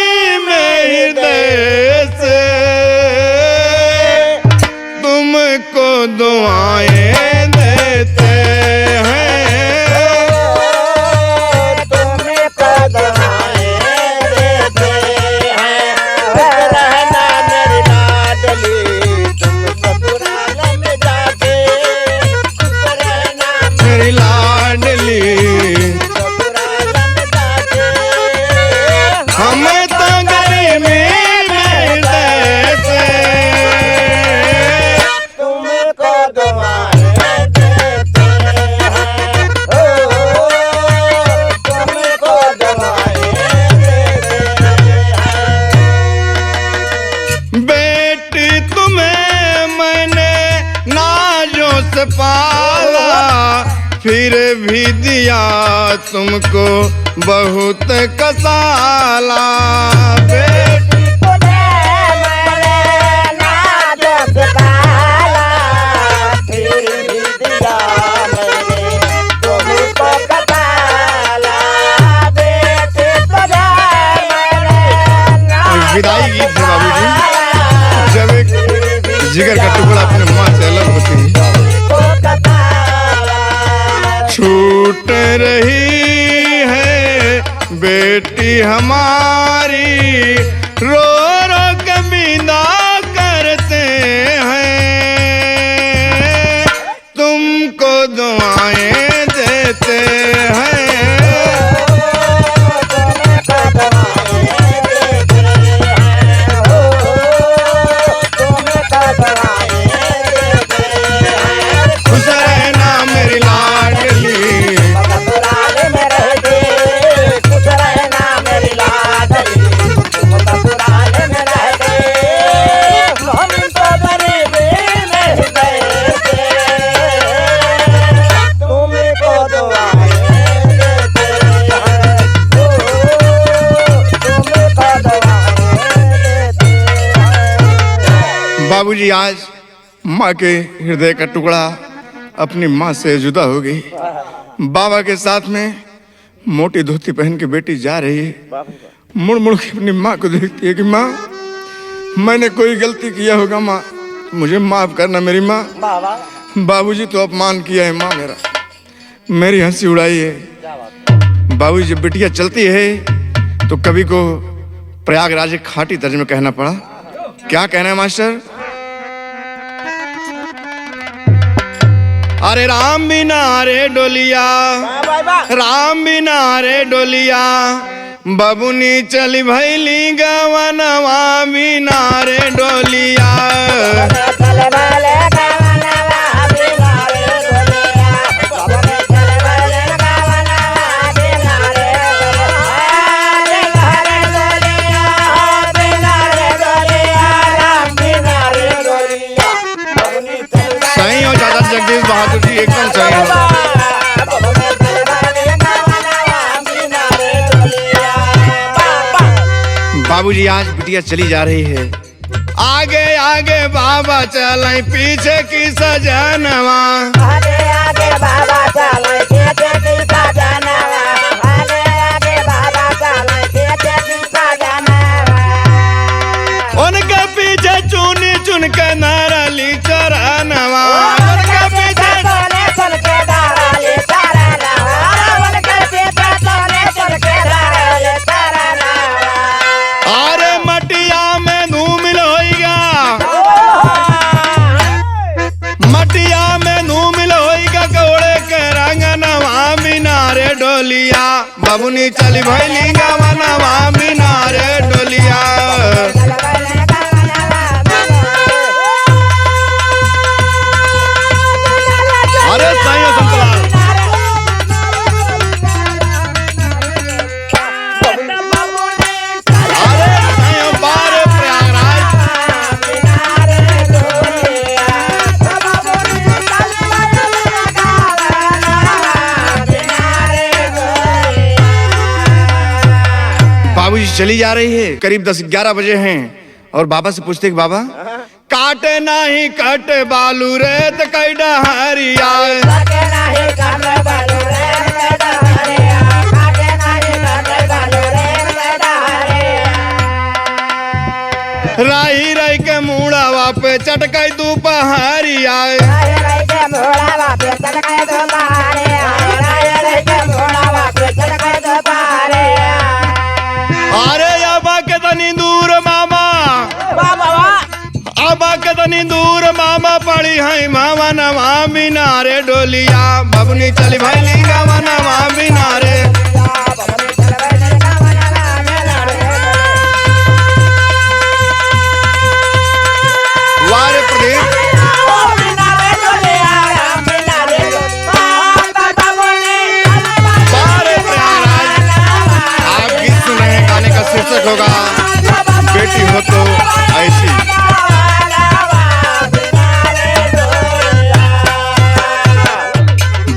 Speaker 1: में हृदय से तुमको दुआएं देते हैं,
Speaker 3: तुमको दुआएं देते हैं। रहना मेरी लाडली, तुम ससुराल में जाके खुश रहना
Speaker 1: मेरी लाडली, हमें तो गरीबी में हृदय से
Speaker 3: तुमको दुआएं देते हैं। तुमको दुआएं देते हैं।
Speaker 1: बेटी तुम्हें मैंने नाजों से पाला, फिर भी दिया तुमको बहुत कसाला। बेटी विदाई गीत है बाबूजी, जब एक जिगर का टुकड़ा अपने माँ से अलग होती है। छूट रही है बेटी हमारी, रो रो के विदा करते हैं, तुमको दुआएं देते हैं। खुश रहना मेरी लाडली, बाबूजी आज माँ के हृदय का टुकड़ा अपनी माँ से जुदा हो गई। बाबा के साथ में मोटी धोती पहन के बेटी जा रही है, मुड़ मुड़ के अपनी माँ को देखती है कि माँ मैंने कोई गलती किया होगा माँ, मुझे माफ करना मेरी माँ। बाबूजी तो अपमान किया है माँ मेरा, मेरी हंसी उड़ाई है। बाबूजी जब बिटिया चलती है तो कवि को प्रयागराज एक खाटी तर्ज में कहना पड़ा। क्या कहना है मास्टर? अरे राम बिना रे डोलिया, राम बिना रे डोलिया, बबुनी चली भैली गवनवा बिना रे डोलिया। सही हो चाचा जगदीश बहादुर जी, एकदम सही हो। बाबूजी आज बिटिया चली जा रही है, आगे आगे बाबा चले पीछे की सजनवा,
Speaker 3: आगे आगे बाबा चले पीछे की सजनवा, आगे आगे बाबा चले पीछे की सजनवा।
Speaker 1: उनके पीछे चुनी चुन के नारली चरणवा, उनके पीछे
Speaker 3: सोने चल के दाराले चरणवा, उनके पीछे सोने चल के दाराले चरणवा।
Speaker 1: अरे मटिया में धूमिल होइगा, मटिया में धूमिल होइगा, कौड़े के रंगनवा बिना रे डोलिया, बबुनी चली भैली गवनवा बिना रे डोलिया। अरे सही हो संतलाल। अरे सही हो बारे प्रयागराज। चली जा रही है। करीब 10-11 बजे हैं और बाबा से पूछते कि बाबा काटे नहीं काटे बालू रे तो कई डहरिया राही रही के मुड़ावा पे चटकाई दोपहरिया अरे अबा के तनी दूर मामा अबा के तनी दूर मामा पड़ी है मामा नवा बिनारे डोलिया बबनी चली भैली गावा नवा बिनारे वारे प्रदीप शीर्षक होगा बेटी हो तो ऐसी।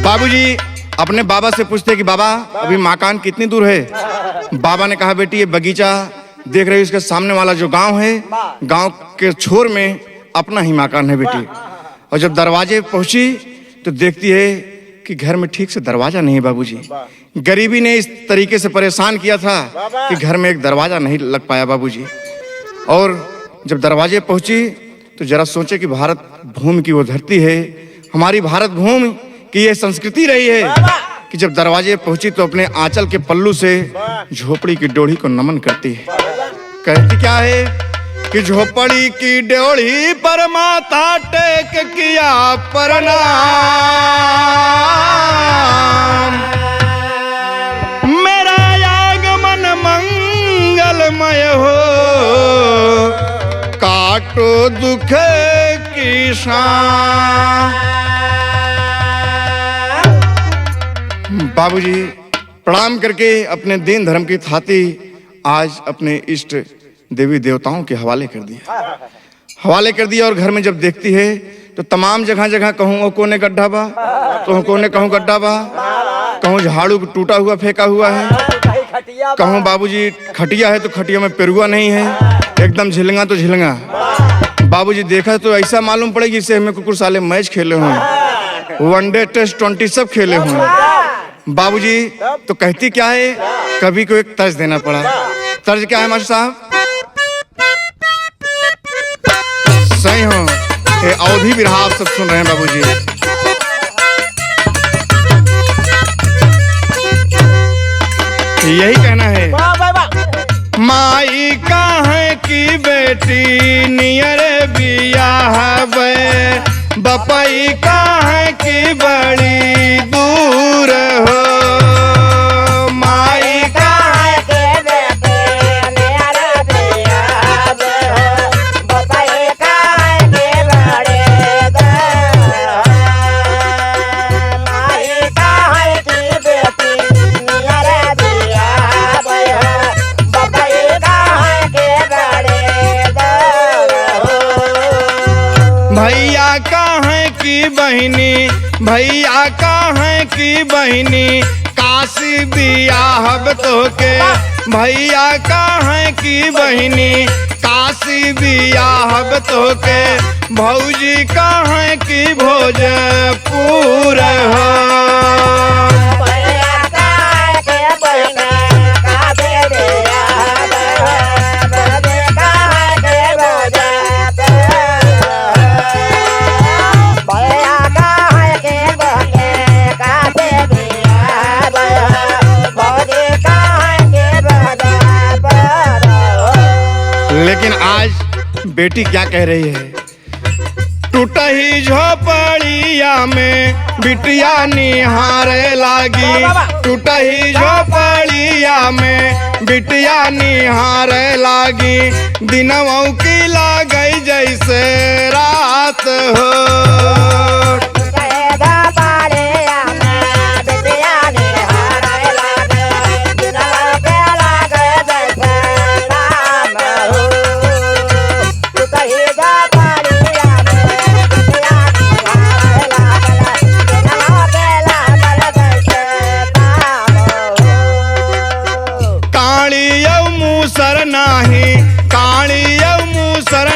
Speaker 1: बाबूजी अपने बाबा से पूछते कि बाबा अभी मकान कितनी दूर है। बाबा ने कहा बेटी ये बगीचा देख रही हो इसके सामने वाला जो गांव है गांव के छोर में अपना ही मकान है बेटी। और जब दरवाजे पहुंची तो देखती है कि घर में ठीक से दरवाजा नहीं है। बाबूजी गरीबी ने इस तरीके से परेशान किया था कि घर में एक दरवाजा नहीं लग पाया बाबूजी। और जब दरवाजे पहुंची तो जरा सोचे कि भारत भूमि की वो धरती है, हमारी भारत भूमि की ये संस्कृति रही है कि जब दरवाजे पहुंची तो अपने आंचल के पल्लू से झोपड़ी की डोरी को नमन करती है। कहती क्या है कि झोपड़ी की डोरी पर माथा टेक किया प्रणाम, मेरा आगमन मंगलमय हो, काटो दुख की शाम। बाबूजी प्रणाम करके अपने दीन धर्म की थाती आज अपने इष्ट देवी देवताओं के हवाले कर दिया और घर में जब देखती है तो तमाम जगह जगह कहूँ कोने गड्ढा बा तो कोने कहूँ गड्ढा बा, कहूँ झाड़ू टूटा हुआ फेंका हुआ है, कहूँ बाबूजी खटिया है तो खटिया में पेरुआ नहीं है, एकदम झिलंगा तो झिलंगा। बाबूजी देखा तो ऐसा मालूम पड़ेगी जैसे हमें कुकुर साले मैच खेले हों, वनडे टेस्ट 20 सब खेले हों। बाबूजी तो कहती क्या है, कभी को एक तर्ज देना पड़ा। तर्ज क्या है मास्टर साहब? सही हो, ये अवधि बिरहा आप सब सुन रहे हैं बाबूजी। यही कहना है, माई का है कि बेटी नियर बिया है, बपई का है कि बड़ी दूर हो, माई का है कि बेटी नियर बिया है, बपई का है कि बड़ी दूर हो, माई का है कि बेटी नियर बिया है, बपई का है कि बड़ी दूर हो। भैया का है कि बहिनी, भैया का है कि बहिनी, काशी बियाहब तोके, भैया का है कि बहिनी, काशी बियाहब तोके, भौजी का है कि भोजपुर हो। लेकिन आज बेटी क्या कह रही है, टूटही झोपड़िया में बिटिया निहारे लागी, टूटही झोपड़िया में बिटिया निहारे लागी, दिनवों की लागई जैसे रात हो।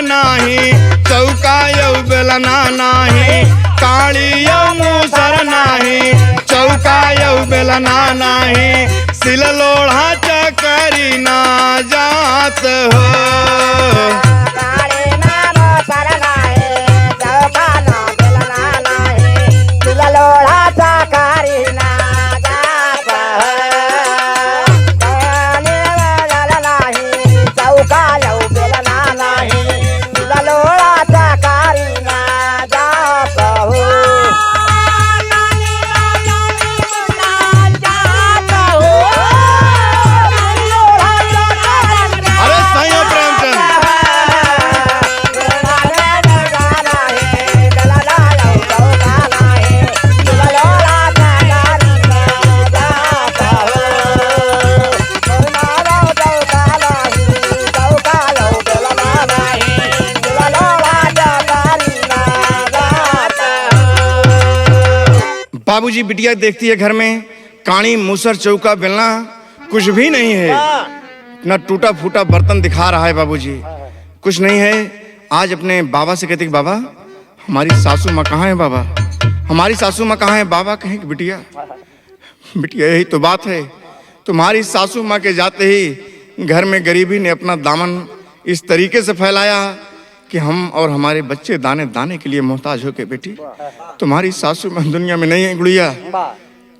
Speaker 1: नाही, चौका यौ बेलना नाही, काली यौ मूसर नाही, चौका यौ बेलना नाही, सिल लोढ़ा चकरी ना जात हो।
Speaker 3: काली नाम सरनाहे, चौका ना बेलना नाहे, सिल लोढ़ा चकरी ना जात हो। काली बेलना नाहे, चौका यौ बेलना नाहे, सिल लोढ़ा चकरी ना जात हो।
Speaker 1: अरे सही हो प्रेमचंद। बाबूजी बिटिया देखती है घर में काणी मूसर चौका बेलना कुछ भी नहीं है, न टूटा फूटा बर्तन दिखा रहा है बाबूजी, कुछ नहीं है। आज अपने बाबा से कहते कि बाबा हमारी सासू माँ कहाँ है, बाबा हमारी सासू माँ कहाँ है। बाबा कहें कि बिटिया बिटिया यही तो बात है, तुम्हारी सासू माँ के जाते ही घर में गरीबी ने अपना दामन इस तरीके से फैलाया कि हम और हमारे बच्चे दाने दाने के लिए मोहताज हो के बेटी, तुम्हारी सासू माँ दुनिया में नहीं है गुड़िया।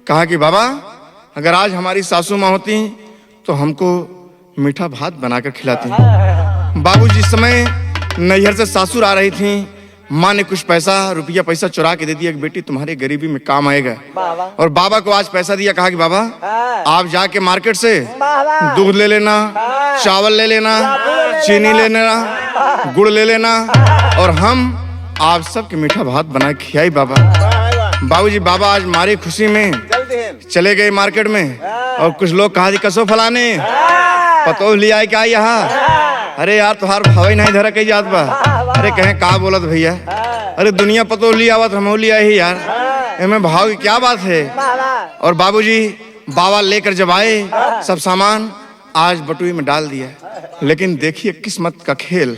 Speaker 1: कहा कि बाबा अगर आज हमारी सासू माँ होती तो हमको मीठा भात बनाकर खिलाती। बाबूजी जिस समय नैहर से सासुर आ रही थी, माँ ने कुछ पैसा रुपया पैसा चुरा के दे दिया कि बेटी तुम्हारे गरीबी में काम आएगा। और बाबा को आज पैसा दिया, कहा कि बाबा आप जाके मार्केट से दूध ले लेना, चावल ले लेना, चीनी ले लेना, गुड़ ले लेना, और हम आप सबके मीठा भात बना के खिलाई बाबा। बाबूजी बाबा आज मारी खुशी में चले गए मार्केट में, और कुछ लोग कहा कसो फलाने पतो लिया है क्या यहाँ। अरे यार तुहार भाई नहीं धरा कही जात बा। अरे कहें का बोलत भैया, अरे दुनिया पतो लिया आवत हम लिया ही यार, इनमें भाव की क्या बात है। और बाबूजी बाबा लेकर जब आए सब सामान आज बटुई में डाल दिया, लेकिन देखिए किस्मत का खेल,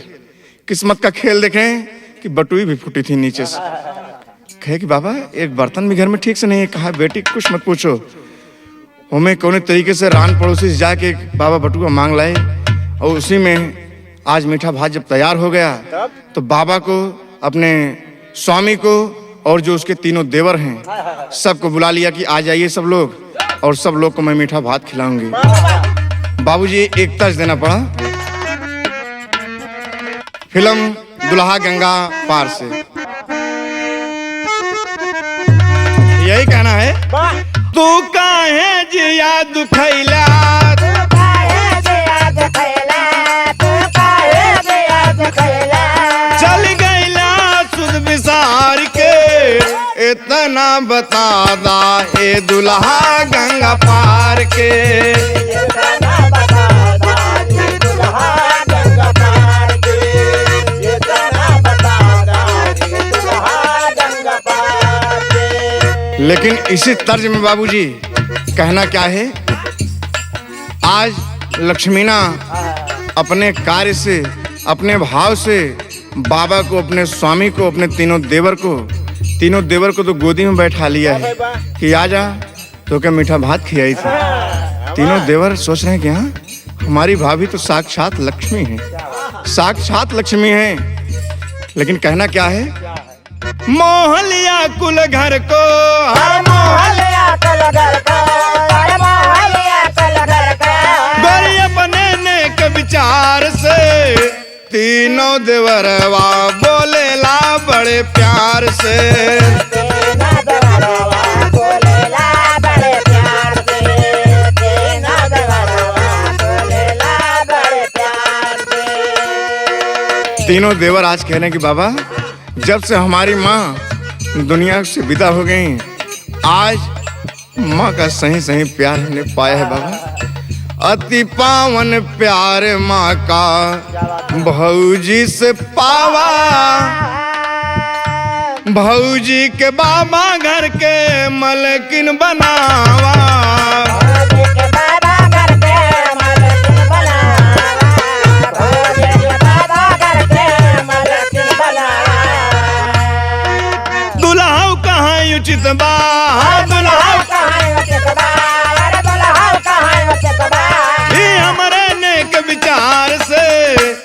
Speaker 1: किस्मत का खेल देखें कि बटुई भी फूटी थी नीचे से। कहे कि बाबा एक बर्तन भी घर में ठीक से नहीं है। कहा बेटी कुछ मत पूछो, हमें कौन तरीके से रान पड़ोसी से जाके बाबा बटुआ मांग लाए, और उसी में आज मीठा भात जब तैयार हो गया तो बाबा को, अपने स्वामी को और जो उसके तीनों देवर हैं सबको बुला लिया कि आ जाइए सब लोग, और सब लोग को मैं मीठा भात खिलाऊंगी। बाबूजी एक तर्ज देना पड़ा, फिल्म दुल्हा गंगा पार से यही कहना है। तू काहे जिया दुखैला, चल गईला सुध विसार के, इतना बता दा ए दुल्हा गंगा पार के। लेकिन इसी तर्ज में बाबूजी कहना क्या है, आज लक्ष्मीना अपने कार्य से, अपने भाव से बाबा को, अपने स्वामी को, अपने तीनों देवर को तो गोदी में बैठा लिया है कि आजा तो क्या मीठा भात खिलाई थी। तीनों देवर सोच रहे हैं कि हाँ हमारी भाभी तो साक्षात लक्ष्मी है, साक्षात लक्ष्मी है। लेकिन कहना क्या है, मोह लिया कुल घर को, गोरी अपने नेक विचार से, तीनों देवरवा बोलेला बड़े प्यार से। तीनों देवर आज कह रहे हैं कि बाबा जब से हमारी माँ दुनिया से विदा हो गई, आज माँ का सही सही प्यार हमने पाया है बाबा। अति पावन प्यार माँ का भौजी से पावा, भौजी के बाबा घर के मलकिन बनावा। उचित बा
Speaker 3: दुल्हा कहाँ उचित बा, अरे दुल्हा कहाँ उचित बा।
Speaker 1: ये हमारे नेक विचार से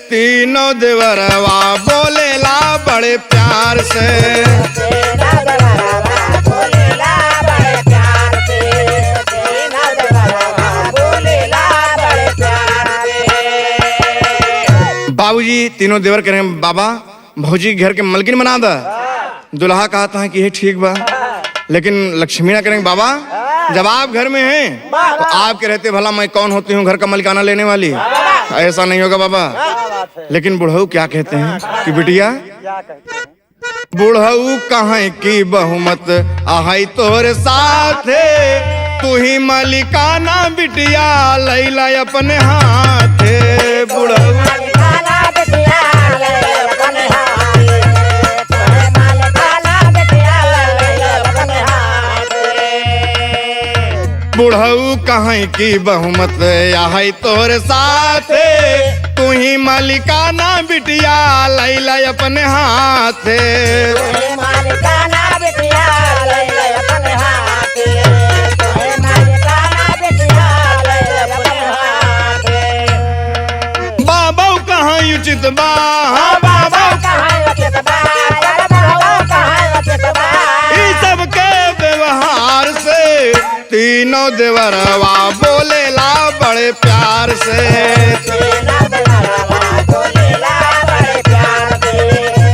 Speaker 1: तीनों देवरवा बोलेला बड़े प्यार से।
Speaker 3: तेरा देवरवा बोलेला बड़े प्यार से, तेरा देवरवा बोलेला बड़े प्यार से।
Speaker 1: बाबूजी तीनों देवर कह रहे हैं बाबा भौजी घर के मलकिन बना दा। दुल्हा कहता है कि ये ठीक बा, लेकिन लक्ष्मी ना करेंगे बाबा जब आप घर में हैं तो आपके रहते भला मैं कौन होती हूँ घर का मलिकाना लेने वाली, ऐसा नहीं होगा बाबा। लेकिन बुढ़ऊ क्या कहते हैं कि बिटिया बुढ़ऊ कहाँ की बहुमत आहाई तोरे साथे, तू ही मलिकाना बिटिया लैला अपने हाथे। बुढ़ऊ
Speaker 3: मालिकाना बिटिया ले अपने हाथ, मालिकाना बिटिया ले अपने हाथ।
Speaker 1: बुढ़ऊ कहाँ की बहुमत आहाई तोरे साथे, तू ही मलिकाना बिटिया लैला अपने हाथे।
Speaker 3: मालिकाना बिटिया ले अपने हाथ, मालिकाना बिटिया ले अपने हाथ।
Speaker 1: बाबा कहाँ उचित बा
Speaker 3: बाबा कहाँ उचित बा, अरे बाबा कहाँ उचित बा।
Speaker 1: ई सबके व्यवहार से तीनों देवरवा बोलेला बड़े प्यार से।
Speaker 3: तेरा देवरवा बोलेला बड़े प्यार से,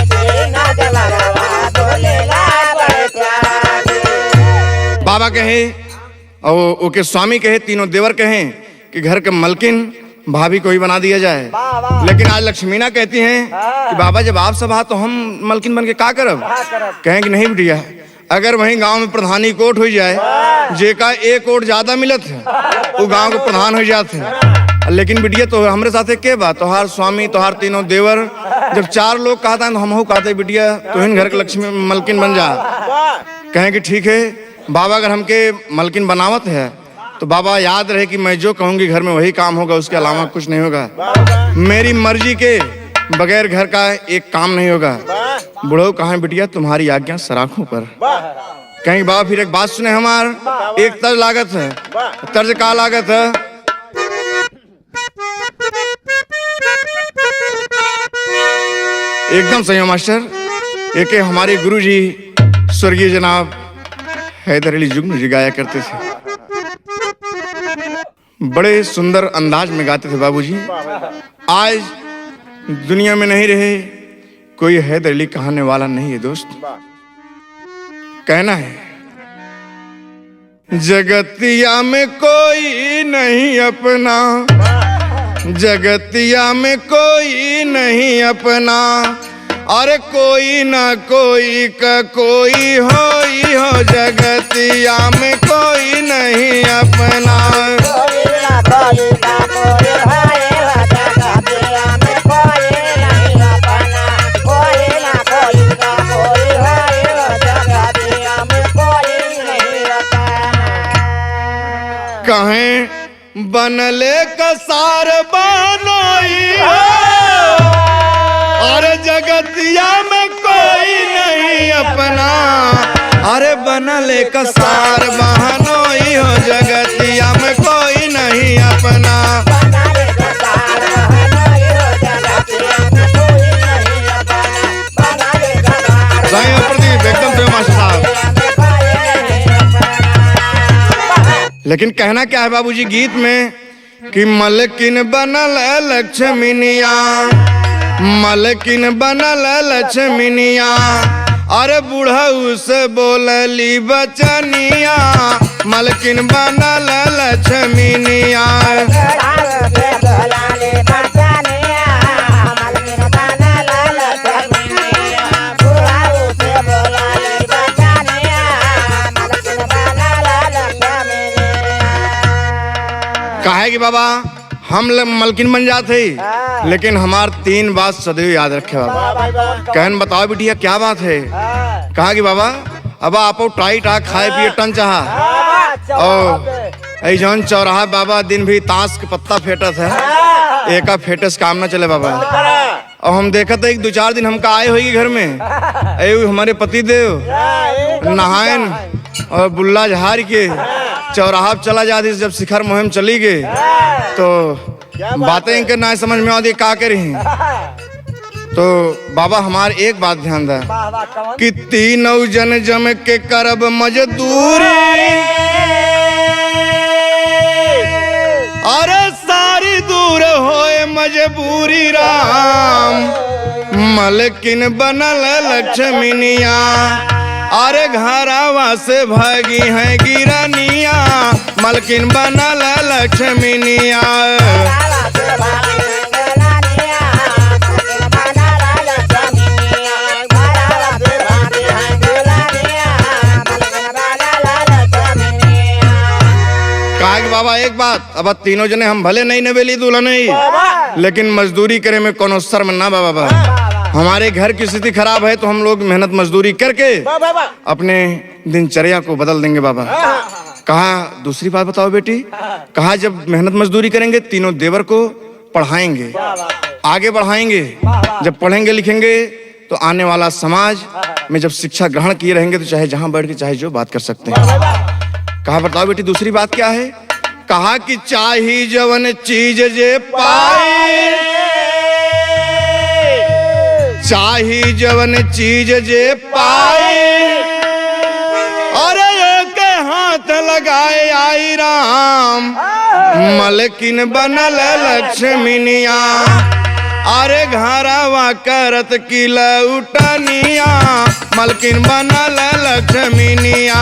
Speaker 3: तेरा देवरवा बोलेला बड़े प्यार से।
Speaker 1: बाबा कहे और ओके स्वामी कहे तीनों देवर कहे कि घर के मलकिन भाभी को ही बना दिया जाए। लेकिन आज लक्ष्मीना कहती हैं कि बाबा जब आप सब तो हम मलकिन बन के का करब। कहें कि नहीं बिटिया अगर वहीं गांव में प्रधानी कोट हो जाए जेका एक कोट ज्यादा मिलत है वो गांव के प्रधान हो जाते हैं। लेकिन बिटिया तो हमरे साथे के बात तोहार स्वामी तोहार तीनों देवर जब चार लोग कहता है तो हम कहते बिटिया तुहिन घर के लक्ष्मी मलकिन बन जा। कहें कि ठीक है बाबा अगर हमके मलकिन बनावत है तो बाबा याद रहे कि मैं जो कहूंगी घर में वही काम होगा, उसके अलावा कुछ नहीं होगा। मेरी मर्जी के बगैर घर का एक काम नहीं होगा। बुढ़ऊ कहाँ बिटिया तुम्हारी आज्ञा सराखों पर। कहीं बाबा फिर एक बात सुने हमार एक तर्ज लागत है। तर्ज का लागत है एकदम सही हो मास्टर। एक हमारे गुरुजी स्वर्गीय जनाब हैदर अली जुग्नू जी गाया करते थे, बड़े सुंदर अंदाज में गाते थे बाबूजी। आज दुनिया में नहीं रहे कोई हैदर अली कहने वाला नहीं है दोस्त। कहना है जगतिया में कोई नहीं अपना, जगतिया में कोई नहीं अपना, अरे कोई ना कोई का कोई हो जगतिया में कोई नहीं अपना।
Speaker 3: कोई ना कोई का कोई है जगतिया में कोई नहीं अपना, कोई ना कोई का कोई है जगतिया में कोई नहीं अपना।
Speaker 1: कहें बनले कसार बनोई हो, अरे जगतिया में कोई नहीं अपना, अरे बनले कसार बहनोई हो जगतिया में कोई नहीं अपना।
Speaker 3: बनाले कसार बहनोई हो जगतिया में कोई नहीं अपना, बनाले कसार
Speaker 1: सही है प्रदीप एकदम से मास्टर साहब। लेकिन कहना क्या है बाबूजी गीत में कि मलकिन बनल लक्ष्मीनिया, मलकिन बनल लक्ष्मीनिया, अरे बुढ़ऊ से बोलली बचनिया, मलकिन बनल लक्ष्मीनिया। काहे कि बाबा हम मलकिन बन जाते लेकिन हमार तीन बात सदैव याद रखे बाबा। कहन बताओ बिटिया क्या बात है। कहा कि बाबा अब आप टाइट आ खाए पिए टन चाहा और ऐ जौन चौराहा बाबा दिन भी ताश के पत्ता फेटत है एका फेटस काम ना चले बाबा। और हम देखा था एक 2-4 दिन हमका आए होगी घर में। हमारे पति देव नहायन और बुल्ला झार के चौराहा पे चला जाती। जब शिखर मुहिम चली गई तो बातें इनके ना समझ में आती का करी। तो बाबा हमारे एक बात ध्यान दा कि 3 जन जम के करब मजदूरी, अरे सारी दूर होए मजबूरी राम, मलकिन बनल लक्ष्मीनिया, अरे घरावा से भागी है गिरनिया, मलकिन बनल लक्ष्मीनिया। बाबा एक बात, अब 3 जने हम भले नहीं नवेली दूल्हा नहीं, लेकिन मजदूरी करे में कोनो शर्म ना बाबा। हमारे घर की स्थिति खराब है तो हम लोग मेहनत मजदूरी करके अपने दिनचर्या को बदल देंगे बाबा। कहा दूसरी बात बताओ बेटी, कहा जब मेहनत मजदूरी करेंगे 3 देवर को पढ़ाएंगे, आगे बढ़ाएंगे। जब पढ़ेंगे लिखेंगे तो आने वाला समाज में जब शिक्षा ग्रहण किए रहेंगे तो चाहे जहां बैठ के चाहे जो बात कर सकते हैं। कहा बताओ बेटी दूसरी बात क्या है। कहा कि चाही जवन चीज जे पाई, चाही जवन चीज जे पाई, अरे के हाथ लगाए आई राम, मलकिन बनल लक्ष्मीनिया, अरे घरवा करत की लौटनिया, मलकिन बनल लक्ष्मीनिया।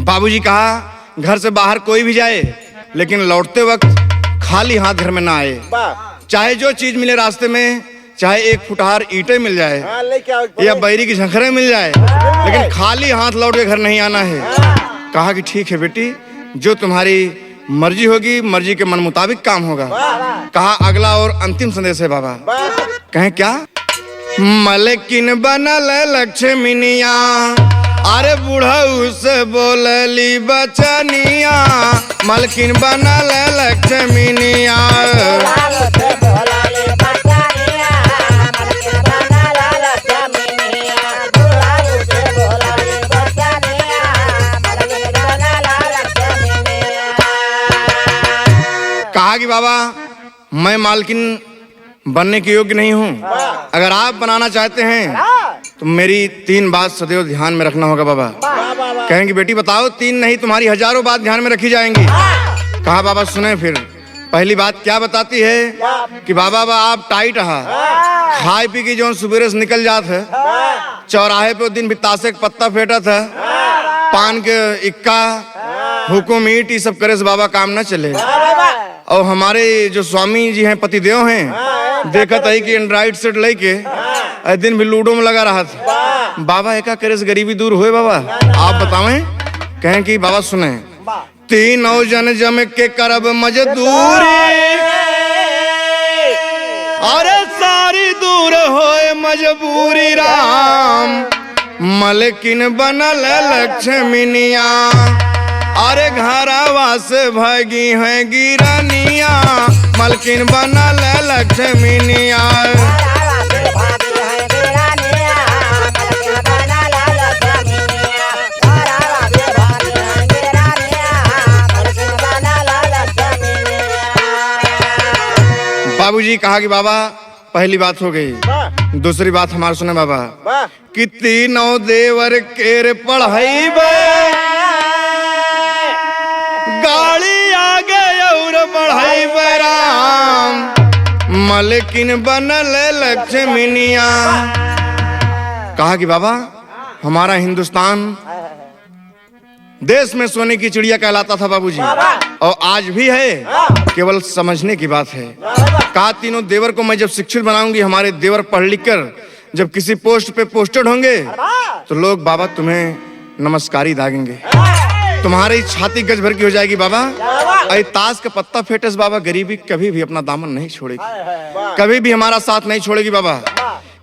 Speaker 1: बाबूजी कहा घर से बाहर कोई भी जाए लेकिन लौटते वक्त खाली हाथ घर में ना आए। चाहे जो चीज मिले रास्ते में, चाहे 1 फुटहार ईंटें मिल जाए या बैरी की झंखरें मिल जाए, लेकिन खाली हाथ लौट के घर नहीं आना है। कहा कि ठीक है बेटी, जो तुम्हारी मर्जी होगी, मर्जी के मन मुताबिक काम होगा। कहा अगला और अंतिम संदेश है बाबा। कहें क्या। मलकिन बनल लक्ष्मीनिया, अरे बूढ़ऊ से बोलली बचनिया, मलकिन बनल लक्ष्मीनिया। कहा कि बाबा मैं मालकिन बनने के योग्य नहीं हूँ, अगर आप बनाना चाहते हैं तो मेरी 3 बात सदैव ध्यान में रखना होगा बाबा। कहेंगे बेटी बताओ। 3 नहीं तुम्हारी हजारों बात ध्यान में रखी जाएंगी। कहा बाबा सुने फिर। पहली बात क्या बताती है कि बाबा आप टाइट रहा, खाए पी की जो सुबह से निकल जात है, चौराहे पे दिन भी तासे का पत्ता फेंटा था, पान के इक्का हुकुम ईट ये सब करे से बाबा काम न चले। और हमारे जो स्वामी जी हैं पतिदेव हैं, देखा था कि एंड्रॉइड सेट लेके दिन भी लूडो में लगा रहा था। बाबा एका करे से गरीबी दूर हुए बाबा। आप बतावें। कहें कि बाबा सुने। 3 जन जम के करब मजदूरी, अरे सारी दूर होए मजबूरी राम, मलकिन बनल लक्ष्मीनिया, अरे घरवा से भागी है गिरनिया, मलकिन बनल लक्ष्मीनिया। बाबूजी कहा कि बाबा पहली बात हो गई, दूसरी बात हमारे सुने बाबा कि 3 देवर केर पढ़ाई गाड़ी आगे और बढ़ाई राम, मलकिन बनल लक्ष्मीनिया। कहा कि बाबा हमारा हिंदुस्तान देश में सोने की चिड़िया कहलाता था बाबूजी, और आज भी है, केवल समझने की बात है। कहा 3 देवर को मैं जब शिक्षित बनाऊंगी, हमारे देवर पढ़ लिख कर जब किसी पोस्ट पे पोस्टेड होंगे तो लोग बाबा तुम्हें नमस्कारी दागेंगे, तुम्हारी छाती गज भर की हो जाएगी बाबा। अरे ताश का पत्ता फेटस बाबा, गरीबी कभी भी अपना दामन नहीं छोड़ेगी, कभी भी हमारा साथ नहीं छोड़ेगी बाबा।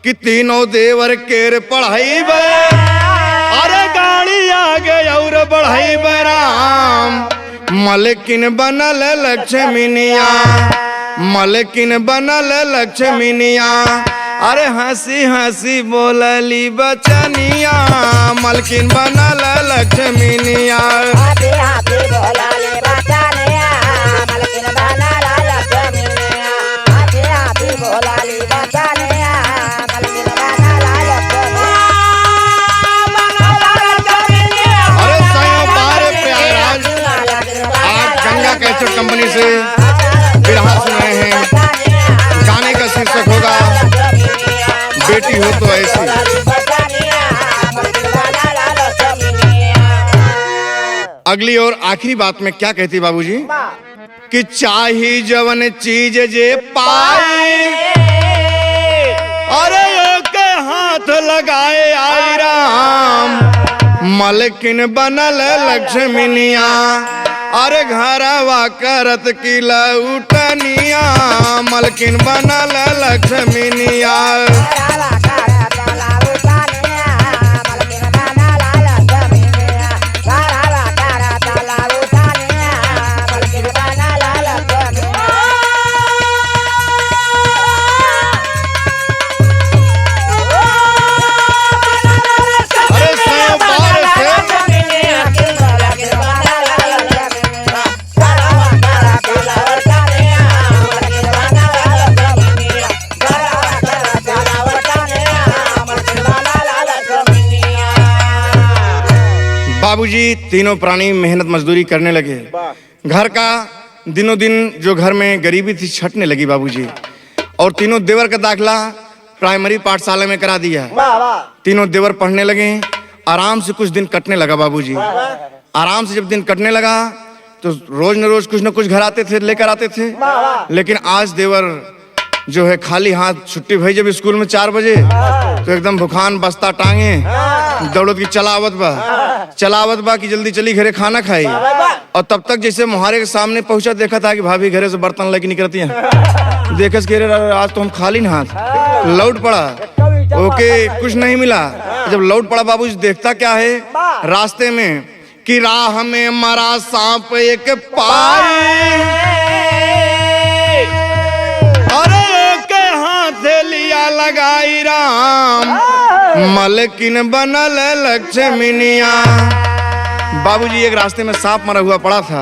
Speaker 1: कि तीनों देवर केर पढ़ाई बे, अरे गाड़ी आगे और बढ़ाई बराम, मलकिन बनल लक्ष्मीनिया, मलकिन बनल लक्ष्मीनिया, अरे हंसी हंसी बोलली बचनिया, मलकिन बनल लक्ष्मीनिया।
Speaker 3: हाथी हाथी बोलाले बचनिया, मलकिन बनल लक्ष्मीनिया, हाथी हाथी बोलाले बचनिया, मलकिन बनल लक्ष्मीनिया।
Speaker 1: अरे साईं बार प्रयागराज आप गंगा कैसेट कंपनी से बिरहा सुन रहे हैं। गाने का शीर्षक होगा बेटी हो तो ऐसी। अगली और आखिरी बात में क्या कहती बाबूजी कि चाही जवन चीज जे पाए, अरे के हाथ लगाए आई राम, मलकिन बनल लक्ष्मीनिया, अरे घरवा करत की लौटनिया, मलकिन बनल लक्ष्मीनिया। बाबूजी तीनों प्राणी मेहनत मजदूरी करने लगे, घर का दिनों दिन जो घर में गरीबी थी छटने लगी बाबूजी। और तीनों देवर का दाखला प्राइमरी पाठशाला में करा दिया। तीनों देवर पढ़ने लगे, आराम से कुछ दिन कटने लगा बाबूजी। आराम से जब दिन कटने लगा तो रोज न रोज कुछ न कुछ घर आते थे, लेकर आते थे। लेकिन आज देवर जो है खाली हाथ छुट्टी भई जब स्कूल में 4 बजे तो एकदम भुखान बस्ता टांगे दौड़त की चलावत बा कि जल्दी चली घरे खाना खाई। और तब तक जैसे मुहारे के सामने पहुंचा देखा था कि भाभी घरे से बर्तन लेके निकलती हैं, देखस के आज तो हम खाली ना हाथ लौट पड़ा, ओके कुछ नहीं मिला। जब लौट पड़ा बाबू देखता क्या है रास्ते में कि राह में मरा सांप एक पाए, अरे के हाथ लिया लगाई राम, मलकिन बनल लक्ष्मीनिया। बाबूजी एक रास्ते में सांप मरा हुआ पड़ा था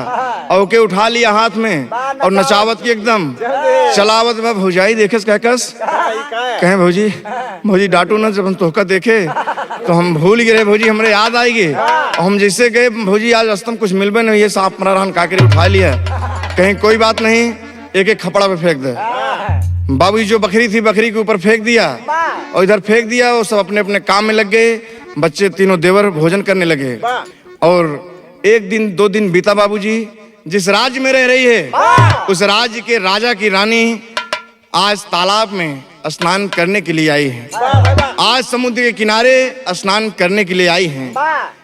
Speaker 1: और के उठा लिया हाथ में और नचावत की एकदम चलावत में भौजाई देखे कहकस कहे भौजी डांटू ना, जब हम तोहका देखे तो हम भूल गए भौजी, हमरे याद आएगी। और हम जैसे गए भौजी आज अस्तम कुछ मिलबे नहीं, ये सांप मरा रहन काकरे उठा लिया। कहीं कोई बात नहीं, एक एक खपड़ा पे फेंक दे। बाबूजी जो बकरी थी बकरी के ऊपर फेंक दिया और इधर फेंक दिया, और सब अपने अपने काम में लग गए। बच्चे तीनों देवर भोजन करने लगे। और 1 दिन 2 दिन बीता बाबूजी, जिस राज्य में रह रही है उस राज्य के राजा की रानी आज तालाब में स्नान करने के लिए आई है, आज समुद्र के किनारे स्नान करने के लिए आई हैं।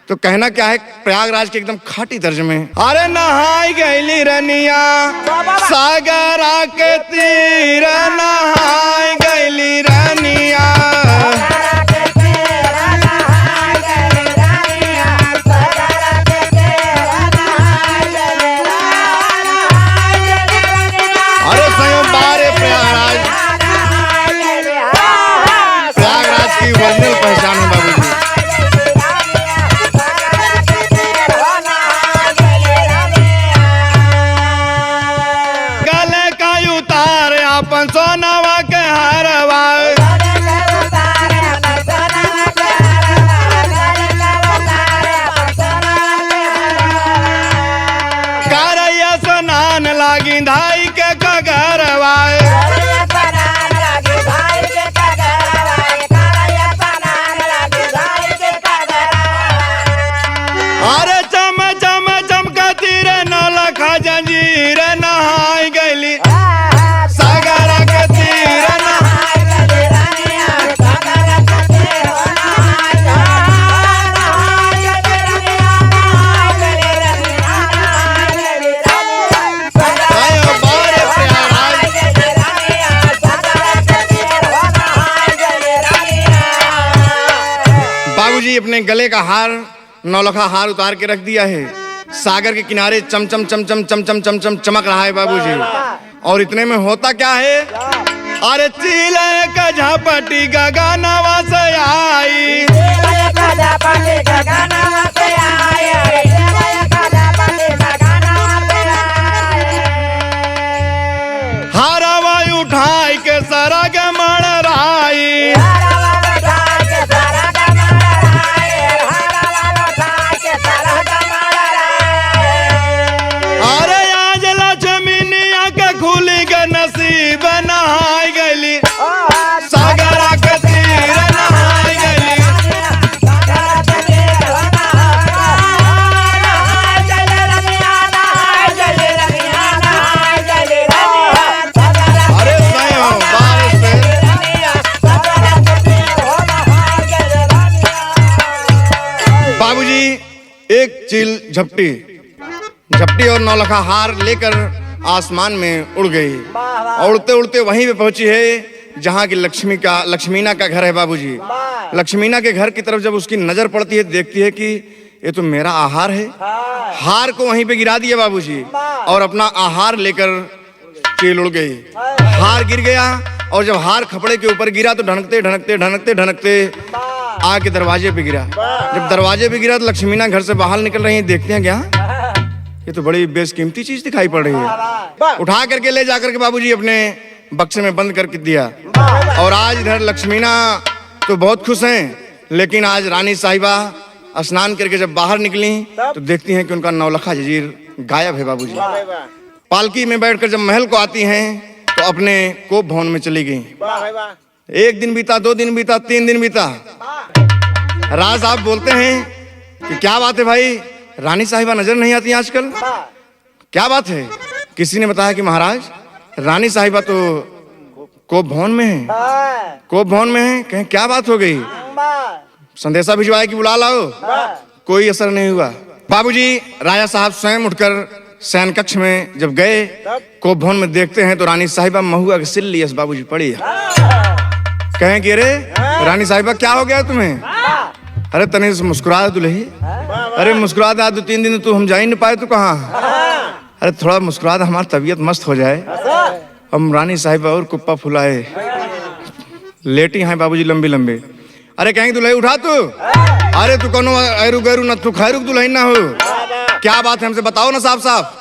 Speaker 1: तो कहना क्या है प्रयागराज के एकदम खाटी तर्जुमे, अरे नहाई गईली रनिया सागरा के तीर, नहाई गईली रनिया। अरे संयोग बारे प्रयागराज की ओरिजिनल पहचान है बाबूजी। गले का उतार अपन सोनावा के हरवा, बाबूजी अपने गले का हार, नौलखा हार उतार के रख दिया है। सागर के किनारे चमचम चमचम चमचम चमचम चमक रहा है बाबूजी। और इतने में होता क्या है, अरे चिले का झपटी गगनवा से आई, हारवा उठाई के सरग मड़राई। अरे आज लक्ष्मीनिया के खुली के नसीब नहाई गली, सागरा के तीर नहाई गली। अरे सही हो बारिश से। बाबूजी एक चील झपटी और नौलखा हार लेकर आसमान में उड़ गई। और उड़ते उड़ते वहीं पे पहुंची है जहाँ की लक्ष्मीना का घर है बाबूजी। लक्ष्मीना के घर की तरफ जब उसकी नजर पड़ती है, देखती है कि ये तो मेरा आहार है। हार को वहीं पे गिरा दिया बाबूजी और अपना आहार लेकर चील उड़ गई। हार गिर गया और जब हार खपड़े के ऊपर गिरा तो ढनकते ढनकते ढनकते ढनकते आके दरवाजे पे गिरा। जब दरवाजे पे गिरा तो लक्ष्मीना घर से बाहर निकल रही है, देखते हैं क्या ये तो बड़ी बेशकीमती चीज दिखाई पड़ रही है। उठा करके ले जाकर के बाबूजी अपने बक्से में बंद करके दिया। और आज इधर लक्ष्मीना तो बहुत खुश हैं, लेकिन आज रानी साहिबा स्नान करके जब बाहर निकली तो देखती हैं कि उनका नौलखा जंजीर गायब है बाबूजी। पालकी में बैठकर जब महल को आती हैं तो अपने कोप भवन में चली गई। एक दिन बीता, 2 दिन बीता, 3 दिन बीता। राज साहब बोलते हैं कि क्या बात है भाई, रानी साहिबा नजर नहीं आती आजकल, क्या बात है? किसी ने बताया कि महाराज रानी साहिबा तो कोप भवन में है। कोप भवन में है? कहें क्या बात हो गई? संदेशा भिजवाया कि बुला लाओ, कोई असर नहीं हुआ। बाबूजी राजा साहब स्वयं उठकर शयन कक्ष में जब गए, कोप भवन में देखते हैं तो रानी साहिबा महुआ के सिल लियस बाबूजी पड़ी है। कहें कि अरे रानी साहिबा क्या हो गया तुम्हें? अरे तने मुस्कुरा दुल्ही, अरे मुस्कुरा दे, 2-3 दिन तो हम जा ही नहीं पाए, तो कहाँ? अरे थोड़ा मुस्कुरा दे, हमारी तबीयत मस्त हो जाए। हम रानी साहिबा और कुप्पा फुलाए लेटी हैं बाबूजी लंबी लंबी। अरे कहेंगे दुल्ही उठा तू, अरे तू कोनो ऐरू गैरू न तू खैरू दुल्ही ना हो, क्या बात है हमसे बताओ ना साफ साफ।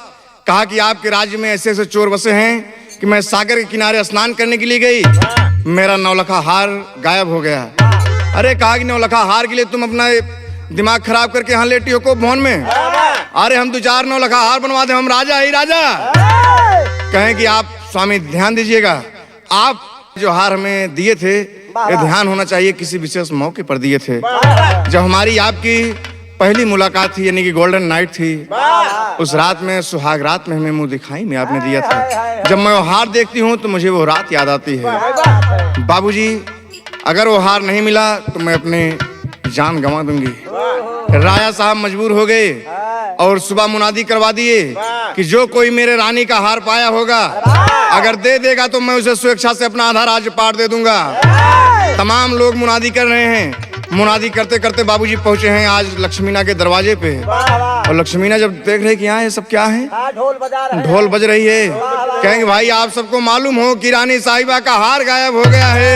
Speaker 1: कहा कि आपके राज्य में ऐसे ऐसे चोर बसे हैं कि मैं सागर के किनारे स्नान करने के लिए गई, मेरा नौलखा हार गायब हो गया। अरे कहा कि नौलखा हार के लिए तुम अपना दिमाग खराब करके यहाँ लेटी हो कोप भवन में? अरे हम 2-4 नौलखा हार बनवा दे, हम राजा ही राजा। कहें कि आप स्वामी ध्यान दीजिएगा, आप जो हार हमें दिए थे ये ध्यान होना चाहिए किसी विशेष मौके पर दिए थे। जब हमारी आपकी पहली मुलाकात थी यानी कि गोल्डन नाइट थी, उस रात में सुहाग रात में हमें मुंह दिखाई में आपने दिया था। जब मैं वो हार देखती हूँ तो मुझे वो रात याद आती है। बाबूजी अगर वो हार नहीं मिला तो मैं अपनी जान गंवा दूंगी। राजा साहब मजबूर हो गए और सुबह मुनादी करवा दिए कि जो कोई मेरे रानी का हार पाया होगा अगर दे देगा तो मैं उसे स्वेच्छा से अपना आधा राज्य पाट दे दूंगा। तमाम लोग मुनादी कर रहे हैं। मुनादी करते करते बाबूजी पहुंचे हैं आज लक्ष्मीना के दरवाजे पे। और लक्ष्मीना जब देख रहे कि यहाँ ये सब क्या है, ढोल बज रही है। कहेंगे भाई आप सबको मालूम हो कि रानी साहिबा का हार गायब हो गया है,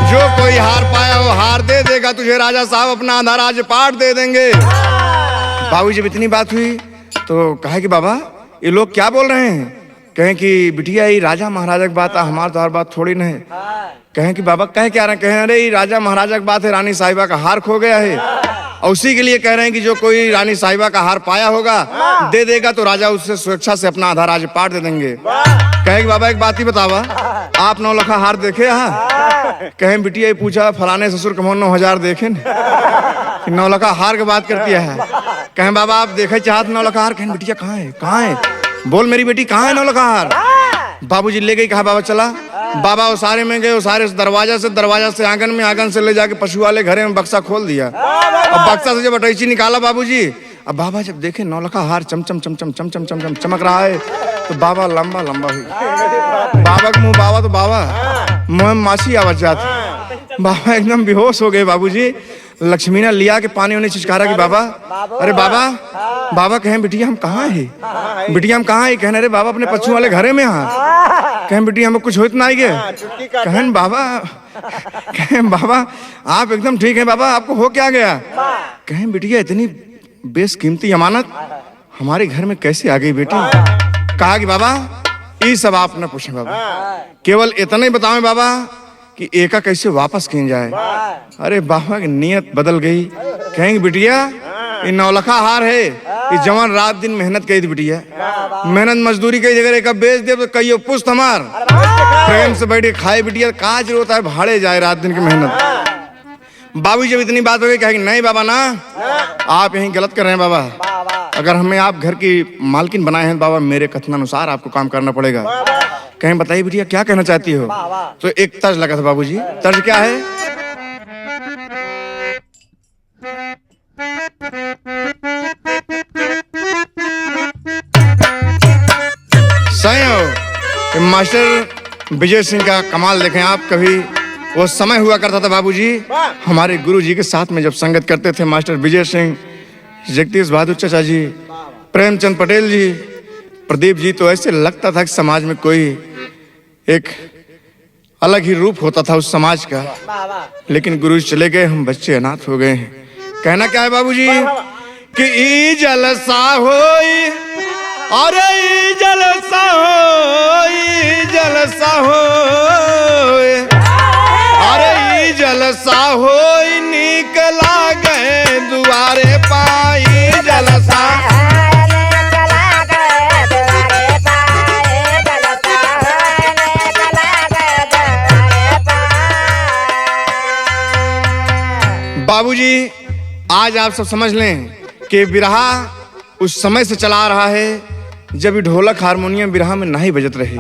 Speaker 1: जो कोई हार पाया वो हार दे देगा तुझे राजा साहब अपना आधा राज्य पाट दे देंगे। बाबूजी जब इतनी बात हुई तो कहा कि बाबा ये लोग क्या बोल रहे हैं? कहें कि बिटिया ये राजा महाराजा की बात है, हमार तो हर बात थोड़ी न है। कहें कि बाबा कह क्या रहे? कहें अरे ये राजा महाराजा की बात है, रानी साहिबा का हार खो गया है और उसी के लिए कह रहे हैं कि जो कोई रानी साहिबा का हार पाया होगा दे देगा तो राजा उससे स्वेच्छा से अपना आधा राज्य पाट दे देंगे। कहे कि बाबा एक बात ही बतावा, आप नौलखा हार देखे यहाँ? कहें बिटिया ये पूछा फलाने ससुर कमोन 9,000 देखे नौलखा हार की बात करती है। कहें बाबा आप देखे चाहत नौलखा हार? कहें बिटिया कहाँ है, कहाँ है, बोल मेरी बेटी कहाँ है नौलखा हार? बाबूजी ले गई। कहा बाबा चला। बाबा उसारे में गए, उसारे से दरवाजा से आंगन में, आंगन से ले जाके पशु वाले घरे में बक्सा खोल दिया। अब बक्सा से जब अटैची निकाला बाबूजी, अब बाबा जब देखे नौलखा हार चमचम चमचम चमचम चमचम चमक रहा है तो बाबा लंबा लंबा हुई। बाबा का मुंह बाबा तो बाबा मुँह में माछी आवाज जाती। बाबा एकदम बेहोश हो गए बाबूजी। लक्ष्मी ने लिया के पानी उन्हें छिचकारा कि बाबा, अरे बाबा, बाबा कहें बिटिया हम कहाँ है, बिटिया हम कहाँ है? कहने अरे बाबा अपने पशु वाले घरे में हाँ। कहें बिटिया हमें कुछ हो इतना आई गए? कहें बाबा आप एकदम ठीक है बाबा, आपको हो क्या गया? कहें बिटिया इतनी बेशकीमती अमानत हमारे घर में कैसे आ गई बेटी? कहा कि बाबा ये सब आप न पूछें बाबा, केवल इतना ही बताएं बाबा कि एका कैसे वापस किन जाए। अरे बाबा की नीयत बदल गई। कहेंगे बिटिया ये नौलखा हार है, ये जवान रात दिन मेहनत कही थी बिटिया, मेहनत मजदूरी कई जगह एक बेच दे तो कहियो पुष्ट हमार प्रेम से बैठे खाए बिटिया, कहाँ जरूरत है भाड़े जाए रात दिन की मेहनत। बाबू जब इतनी बात हो गई कहेंगे नहीं बाबा ना, आप यहीं गलत कर रहे हैं बाबा, अगर हमें आप घर की मालकिन बनाए हैं बाबा मेरे कथनानुसार आपको काम करना पड़ेगा। कहें बताइए बिटिया क्या कहना चाहती हो? तो एक तर्ज लगा था बाबूजी। तर्ज क्या है? सही मास्टर विजय सिंह का कमाल देखें आप। कभी वो समय हुआ करता था बाबूजी, हमारे गुरुजी के साथ में जब संगत करते थे मास्टर विजय सिंह, जगदीश बहादुर चाचा जी, प्रेमचंद पटेल जी, प्रदीप जी, तो ऐसे लगता था कि समाज में कोई एक अलग ही रूप होता था उस समाज का। लेकिन गुरु चले गए, हम बच्चे अनाथ हो गए हैं। कहना क्या है बाबूजी कि ई जलसा होई, अरे ई जलसा होई, जलसा होई, अरे ई जलसा होई नीक लागे दुआरे पाई जलसा। बाबूजी आज आप सब समझ लें कि बिरहा उस समय से चला आ रहा है जब ढोलक हारमोनियम बिरहा में नहीं बजत रही।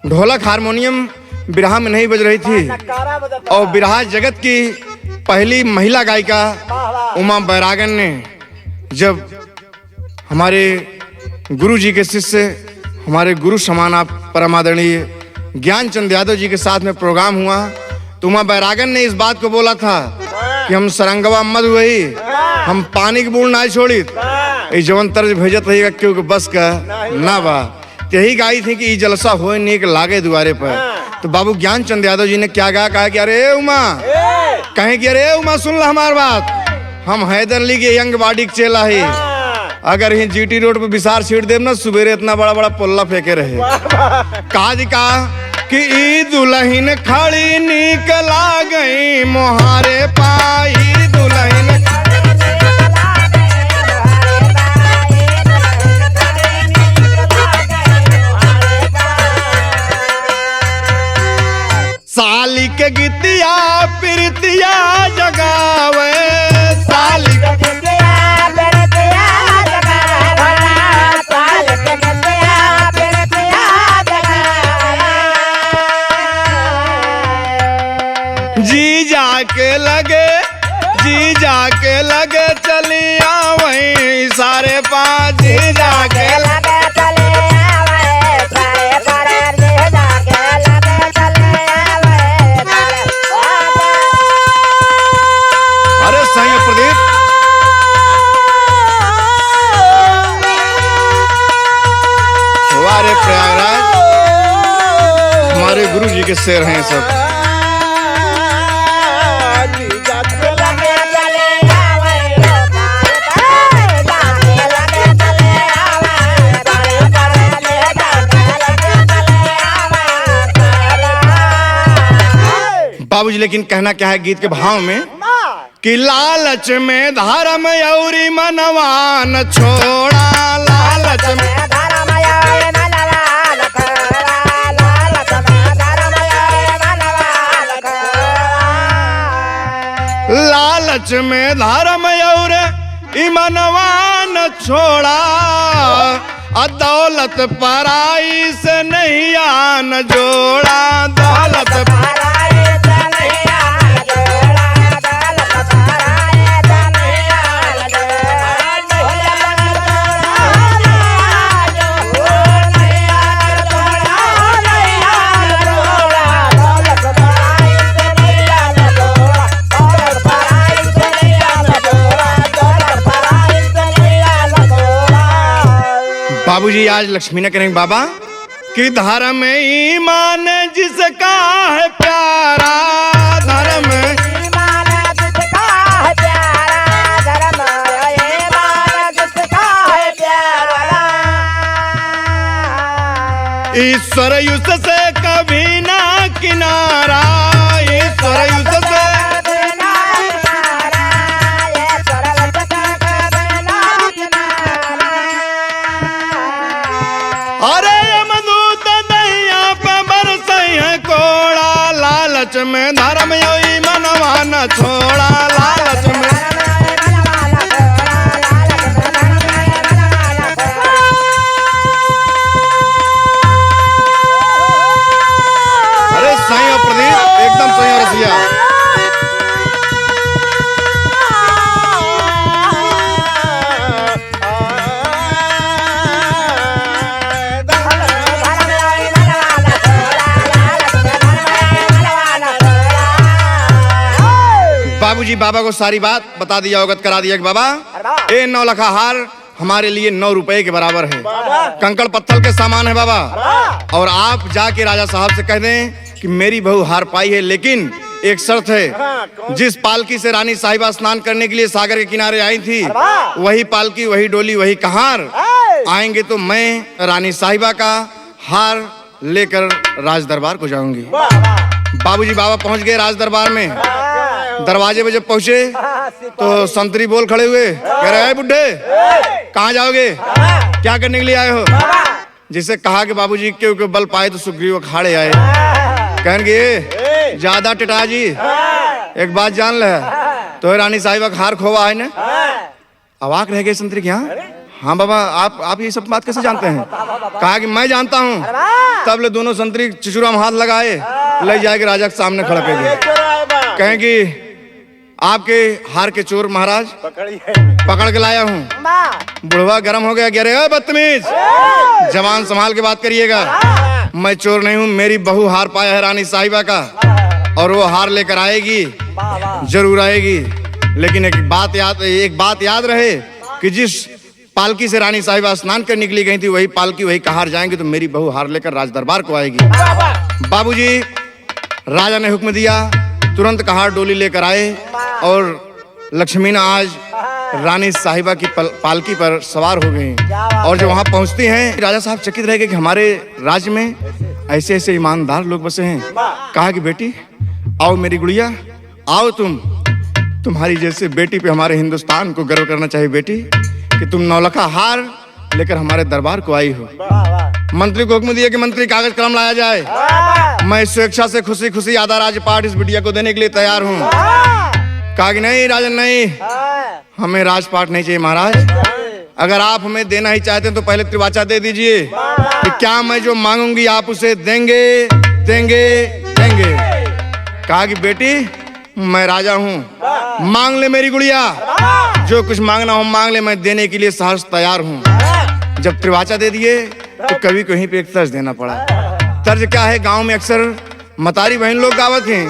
Speaker 1: ढोलक हारमोनियम बिरहा में नहीं बज रही थी और बिरहा जगत की पहली महिला गायिका उमा बैरागन ने जब हमारे गुरु जी के शिष्य, हमारे गुरु समान आप परमादरणीय ज्ञानचंद यादव जी के साथ में प्रोग्राम हुआ तो उमा बैरागन ने इस बात को बोला था कि हम सरंगवा मत हुई, हम पानी की बूंद ना छोड़ी, जवन तर्ज भेजत रहिएगा क्योंकि बस का ना बा। यही गाई थी कि जलसा होए नीक लागे दुआरे पर। तो बाबू ज्ञानचंद यादव जी ने क्या गाया? कहा कि अरे उमा, कहें कि अरे उमा सुन ला हमार बात, हम हैदर अली के यंग बाडी के चेला ही, अगर ही जीटी रोड पे विसार छीट देव ना सुबेरे इतना बड़ा बड़ा पुल्ला फेंके रहे। कहा जी कहा कि ई दुल्हन खड़ी नीक लागई मोहारे पाई, दुल्हन साली के गीतिया प्रीतिया जगावे, साली के गीतिया प्रीतिया जगावे, साली के गीतिया प्रीतिया जगावे। जी जाके लगे चली आवई सारे पाँच, जी जाके लगे चली आवई सारे पाँच, जी जाके लगे चली आवई सारे पाँच। अरे सही है प्रदीप, हमारे प्रयागराज हमारे गुरु जी के शेर हैं सब। बाबूजी लेकिन कहना क्या है गीत के भाव में कि लालच में धर्म यौरी मनवान छोड़ा, लालच में धर्म यौरी मनवान छोड़ा, लालच में धर्म यौरी मनवान छोड़ा, लालच में धर्म यौरी मनवान छोड़ा, दौलत पराई से नहीं आन जोड़ा, दौलत पराई बाबूजी आज लक्ष्मी ने कहेंगे बाबा कि धर्म ईमान जिसका है प्यारा, धर्म
Speaker 3: ईमान जिसका है प्यारा, धर्म ईमान जिसका है प्यारा।
Speaker 1: ईश्वर युस से कभी ना किनारा, ईश्वर युस से अरे यमदूत दैया पे बरसई है कोड़ा, लालच में धर्म योई मनवा न छोड़ा, लालच में। अरे सही और प्रदीप एकदम सही और रसिया। बाबूजी बाबा को सारी बात बता दिया, अवगत करा दिया कि बाबा ये 9 लखा हार हमारे लिए 9 रुपए के बराबर है, कंकड़ पत्थर के सामान है बाबा। और आप जाके राजा साहब से कह दें कि मेरी बहू हार पाई है, लेकिन एक शर्त है, जिस पालकी से रानी साहिबा स्नान करने के लिए सागर के किनारे आई थी, वही पालकी, वही डोली, वही कहार आएंगे तो मैं रानी साहिबा का हार लेकर राज दरबार को जाऊंगी। बाबूजी बाबा पहुंच गए राज दरबार में। दरवाजे पे जब पहुंचे तो संतरी बोल खड़े हुए, कह रहे हैं बुड्ढे कहाँ जाओगे, क्या करने के लिए आए हो? जिसे कहा कि बाबूजी क्योंकि बल पाए तो सुग्रीव अखाड़े आए। कहेंगे ज्यादा टिटा जी एक बात जान ले, तो रानी साहिबा का हार खोवा है ना। अवाक रह गए संतरी क्या? हाँ बाबा आप ये सब बात कैसे जानते हैं? कहा कि मैं जानता हूँ। तब ले दोनों संतरी चिचुरा में हाथ लगाए, ले जाके राजा के सामने खड़ा कर दिया। कहेंगे आपके हार के चोर महाराज पकड़ के लाया हूँ। बुढ़वा गर्म हो गया, कह रहे बदतमीज, जवान संभाल के बात करिएगा। मैं चोर नहीं हूँ, मेरी बहू हार पाया है रानी साहिबा का, और वो हार लेकर आएगी, जरूर आएगी। लेकिन एक बात याद रहे कि जिस पालकी से रानी साहिबा स्नान करने के लिए गई थी, वही पालकी वही कहार जाएंगे तो मेरी बहू हार लेकर राज दरबार को आएगी। बाबूजी राजा ने हुक्म दिया, तुरंत कहार डोली लेकर आए और लक्ष्मी ने आज रानी साहिबा की पालकी पर सवार हो गई। और जब वहां पहुंचती हैं, राजा साहब चकित रह गए कि हमारे राज्य में ऐसे ऐसे ईमानदार लोग बसे हैं। कहा कि बेटी आओ मेरी गुड़िया, आओ तुम्हारी जैसे बेटी पे हमारे हिंदुस्तान को गर्व करना चाहिए बेटी, कि तुम 9 लखा हार लेकर हमारे दरबार को आई हो। मंत्री को हुक्म दिया कि मंत्री कागज कलम लाया जाए। मैं स्वेच्छा से खुशी खुशी आधा राजपाट इस बिटिया को देने के लिए तैयार हूँ। कहा कि नहीं राजन नहीं, हमें राजपाट नहीं चाहिए महाराज। अगर आप हमें देना ही चाहते हैं तो पहले त्रिवाचा दे दीजिए कि क्या मैं जो मांगूंगी आप उसे देंगे देंगे देंगे। कहा कि बेटी मैं राजा हूँ, मांग ले मेरी गुड़िया, जो कुछ मांगना हो मांग ले, मैं देने के लिए सहर्ष तैयार हूँ। जब त्रिवाचा दे दिए तो कभी कहीं पे एक तर्ज देना पड़ा। तर्ज क्या है? गांव में अक्सर मतारी बहन लोग गावत हैं,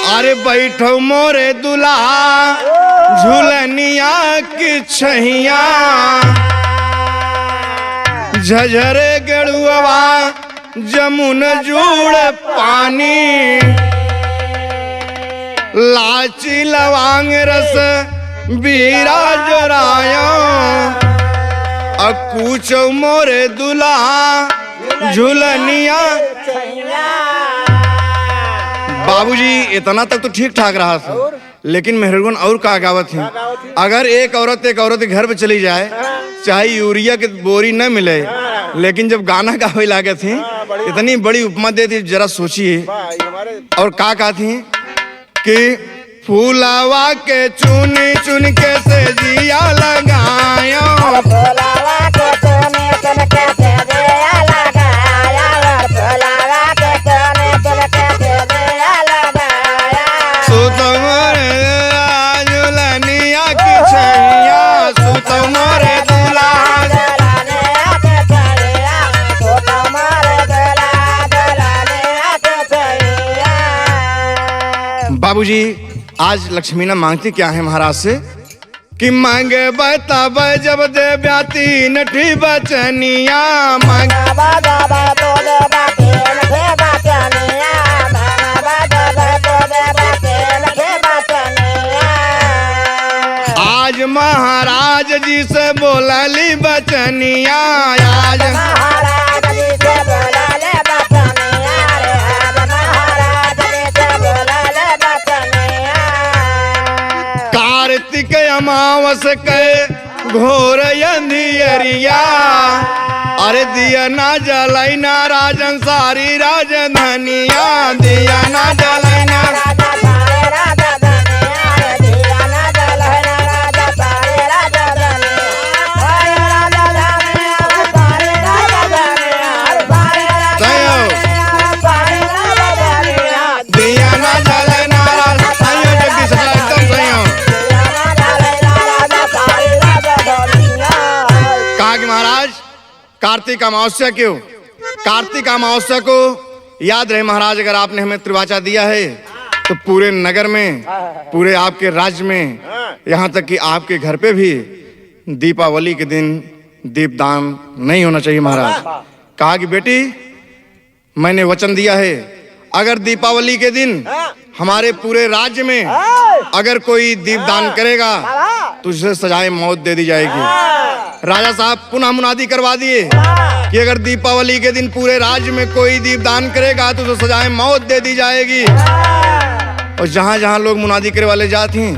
Speaker 1: अरे बैठो मोरे दुल्हा झूलनिया की छैया, झझरे गड़ुआ जमुन जुड़ पानी, लाची लवांग रस बीरा जरायो, अकूचो मोरे दुल्हा झूलनिया। बाबूजी इतना तक तो ठीक ठाक रहा था, लेकिन मेहरगुन और का गावत है। अगर एक औरत के घर पे चली जाए, चाहे यूरिया की बोरी न मिले, लेकिन जब गाना गावे लागे थे, इतनी बड़ी उपमा दे थी, जरा सोचिए। और का कहा थी कि फूलावा के चुन चुन के से जिया लगायो, बाबूजी आज लक्ष्मीना मांगती क्या है महाराज से कि मांगे तब जब दे ब्याती नठी बचनिया मांग आज महाराज जी से बोलली बचनिया आज
Speaker 3: महाराज जी से बोलले बचनिया रे आज महाराज जी से बोलले बचनिया
Speaker 1: कार्तिक अमावस के घोर अंधियरिया अरे दिया ना जलाई ना राजन सारी राजधानिया दिया ना जलाई ना
Speaker 3: राजा सारे राजा धनिया रे दिया ना जलहरा राजा सारे राजा धनिया ओए राजा धनिया सारे राजा धनिया सारे राजा धनिया
Speaker 1: दिया ना जलाई ना राजन सही हो जगदीश एकदम सही हो। कहा कि महाराज कार्तिक अमावस्या क्यों? कार्तिक अमावस्या को याद रहे महाराज, अगर आपने हमें त्रिवाचा दिया है तो पूरे नगर में, पूरे आपके राज्य में, यहाँ तक कि आपके घर पे भी दीपावली के दिन दीपदान नहीं होना चाहिए महाराज। कहा कि बेटी मैंने वचन दिया है, अगर दीपावली के दिन हमारे पूरे राज्य में अगर कोई दीपदान करेगा तो उसे सजाए मौत दे दी जाएगी। राजा साहब पुनः मुनादी करवा दिए कि अगर दीपावली के दिन पूरे राज्य में कोई दीपदान करेगा तो उसे सजाए मौत दे दी जाएगी। और जहाँ जहाँ लोग मुनादी करे वाले जाते हैं,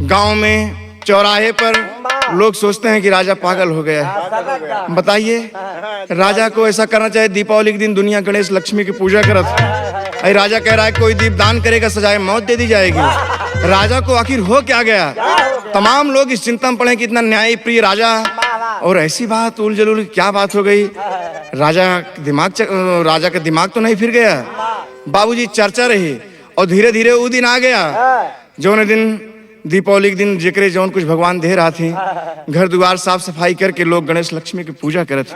Speaker 1: गांव में चौराहे पर लोग सोचते हैं कि राजा पागल हो गया है। बताइए राजा को ऐसा करना चाहिए, दीपावली के दिन दुनिया गणेश लक्ष्मी की पूजा करत, अरे राजा कह रहा है कोई दीपदान करेगा सजाए मौत दे दी जाएगी। राजा को आखिर हो क्या गया? तमाम लोग इस चिंता में पड़े कि इतना न्याय प्रिय राजा और ऐसी बात उल जलूल क्या बात हो गई? राजा का दिमाग तो नहीं फिर गया? बाबूजी चर्चा रही और धीरे धीरे वो दिन आ गया जो दिन दीपावली के दिन जेकरे जौन कुछ भगवान दे रहा थी, घर द्वार साफ सफाई करके लोग गणेश लक्ष्मी की पूजा करत।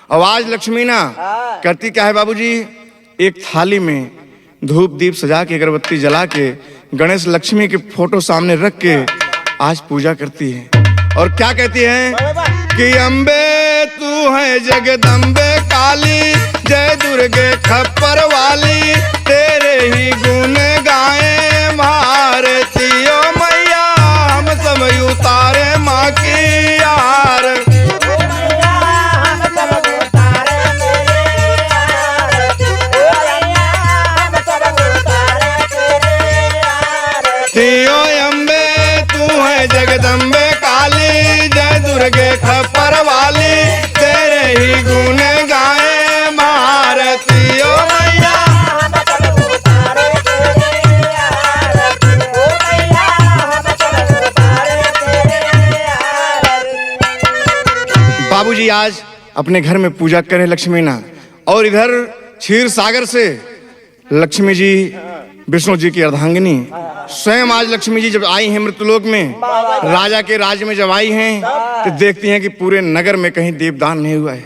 Speaker 1: और आज लक्ष्मी ना करती क्या है बाबूजी, एक थाली में धूप दीप सजा के अगरबत्ती जला के गणेश लक्ष्मी के फोटो सामने रख के आज पूजा करती है। और क्या कहती है कि अम्बे तू है जगदम्बे काली, जय दुर्गे खप्पर वाली, तेरे ही गुण गाए भारतीयों मैया, हम सब उतारे माँ की यार। अम्बे तू है जगदम्बे काली, जय दुर्गे खप्पर वाली, तेरे ही गुण गाए भारतीयों मैया। बाबूजी आज अपने घर में पूजा करें लक्ष्मी ना, और इधर क्षीर सागर से लक्ष्मी जी विष्णु जी की अर्धांगिनी स्वयं आज लक्ष्मी जी जब आई हैं मृत्युलोक में, राजा के राज्य में जब आई हैं तो देखती हैं कि पूरे नगर में कहीं दीपदान नहीं हुआ है।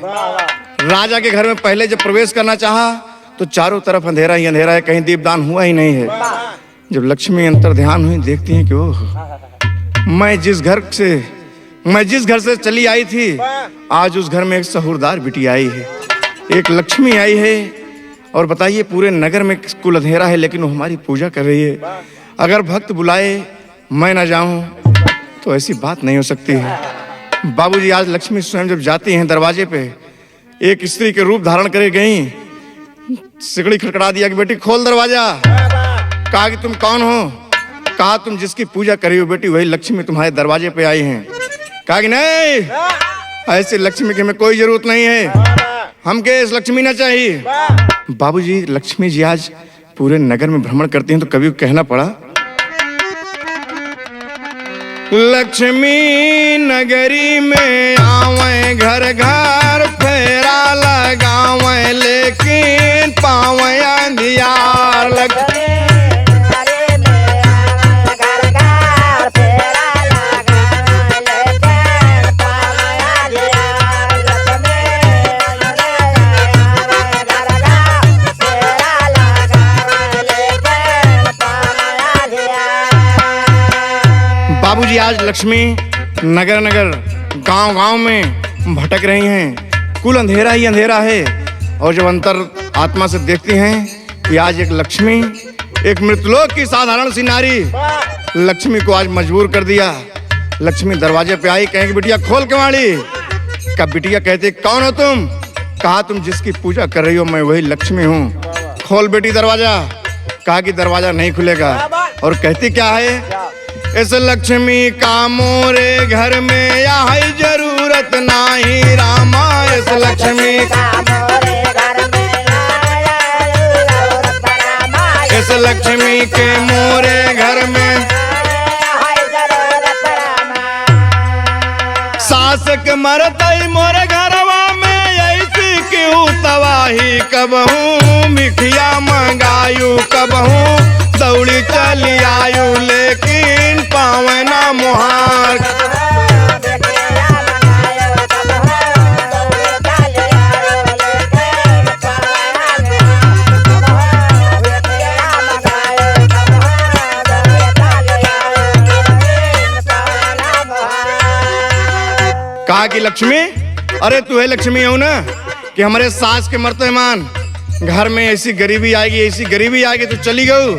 Speaker 1: राजा के घर में पहले जब प्रवेश करना चाहा तो चारों तरफ अंधेरा ही अंधेरा है, कहीं दीपदान हुआ ही नहीं है। जब लक्ष्मी अंतर ध्यान हुई देखती हैं कि ओह, मैं जिस घर से चली आई थी आज उस घर में एक सहुरदार बिटी आई है, एक लक्ष्मी आई है। और बताइए पूरे नगर में कुल अंधेरा है लेकिन वो हमारी पूजा कर रही है। अगर भक्त बुलाए मैं ना जाऊं तो ऐसी बात नहीं हो सकती है। बाबूजी आज लक्ष्मी स्वयं जब जाती हैं दरवाजे पे, एक स्त्री के रूप धारण करे गई, सिकड़ी खड़खड़ा दिया कि बेटी खोल दरवाजा। कहा कि तुम कौन हो? कहा तुम जिसकी पूजा कर रही हो बेटी वही लक्ष्मी तुम्हारे दरवाजे पे आई हैं। कहा कि नहीं, ऐसे लक्ष्मी की हमें कोई जरूरत नहीं है, हमके इस लक्ष्मी ना चाहिए। बाबूजी लक्ष्मी जी आज पूरे नगर में भ्रमण करती हैं तो कभी कहना पड़ा, लक्ष्मी नगरी में आवे घर घर फेरा लगावे लेकिन पावे अंधियार। लक्ष्मी आज लक्ष्मी नगर नगर गांव गांव में भटक रही हैं। कुल अंधेरा ही अंधेरा है। और जब अंतर आत्मा से देखती हैं कि आज एक लक्ष्मी, एक मृतलोक की साधारण सी नारी लक्ष्मी को आज मजबूर कर दिया। लक्ष्मी दरवाजे पे आई, कहें कि बिटिया खोल केवाड़ी। कब बिटिया कहते कौन हो तुम? कहा तुम जिसकी पूजा कर रही हो मैं वही लक्ष्मी हूँ, खोल बेटी दरवाजा। कहा कि दरवाजा नहीं खुलेगा। और कहती क्या है? इस लक्ष्मी का मोरे घर में यहाँ जरूरत नहीं रामा। इस लक्ष्मी इस लक्ष्मी के मोरे घर में सासक मरतई मोरे घरवा में ऐसी क्यों तबाही। कबहू मिठिया मंगायू कबहू दौड़ी चली आयु लेकिन पावना मुहार। कहा कि लक्ष्मी, अरे तू है लक्ष्मी हो ना कि हमारे सास के मरते मान घर में ऐसी गरीबी आएगी तो चली गई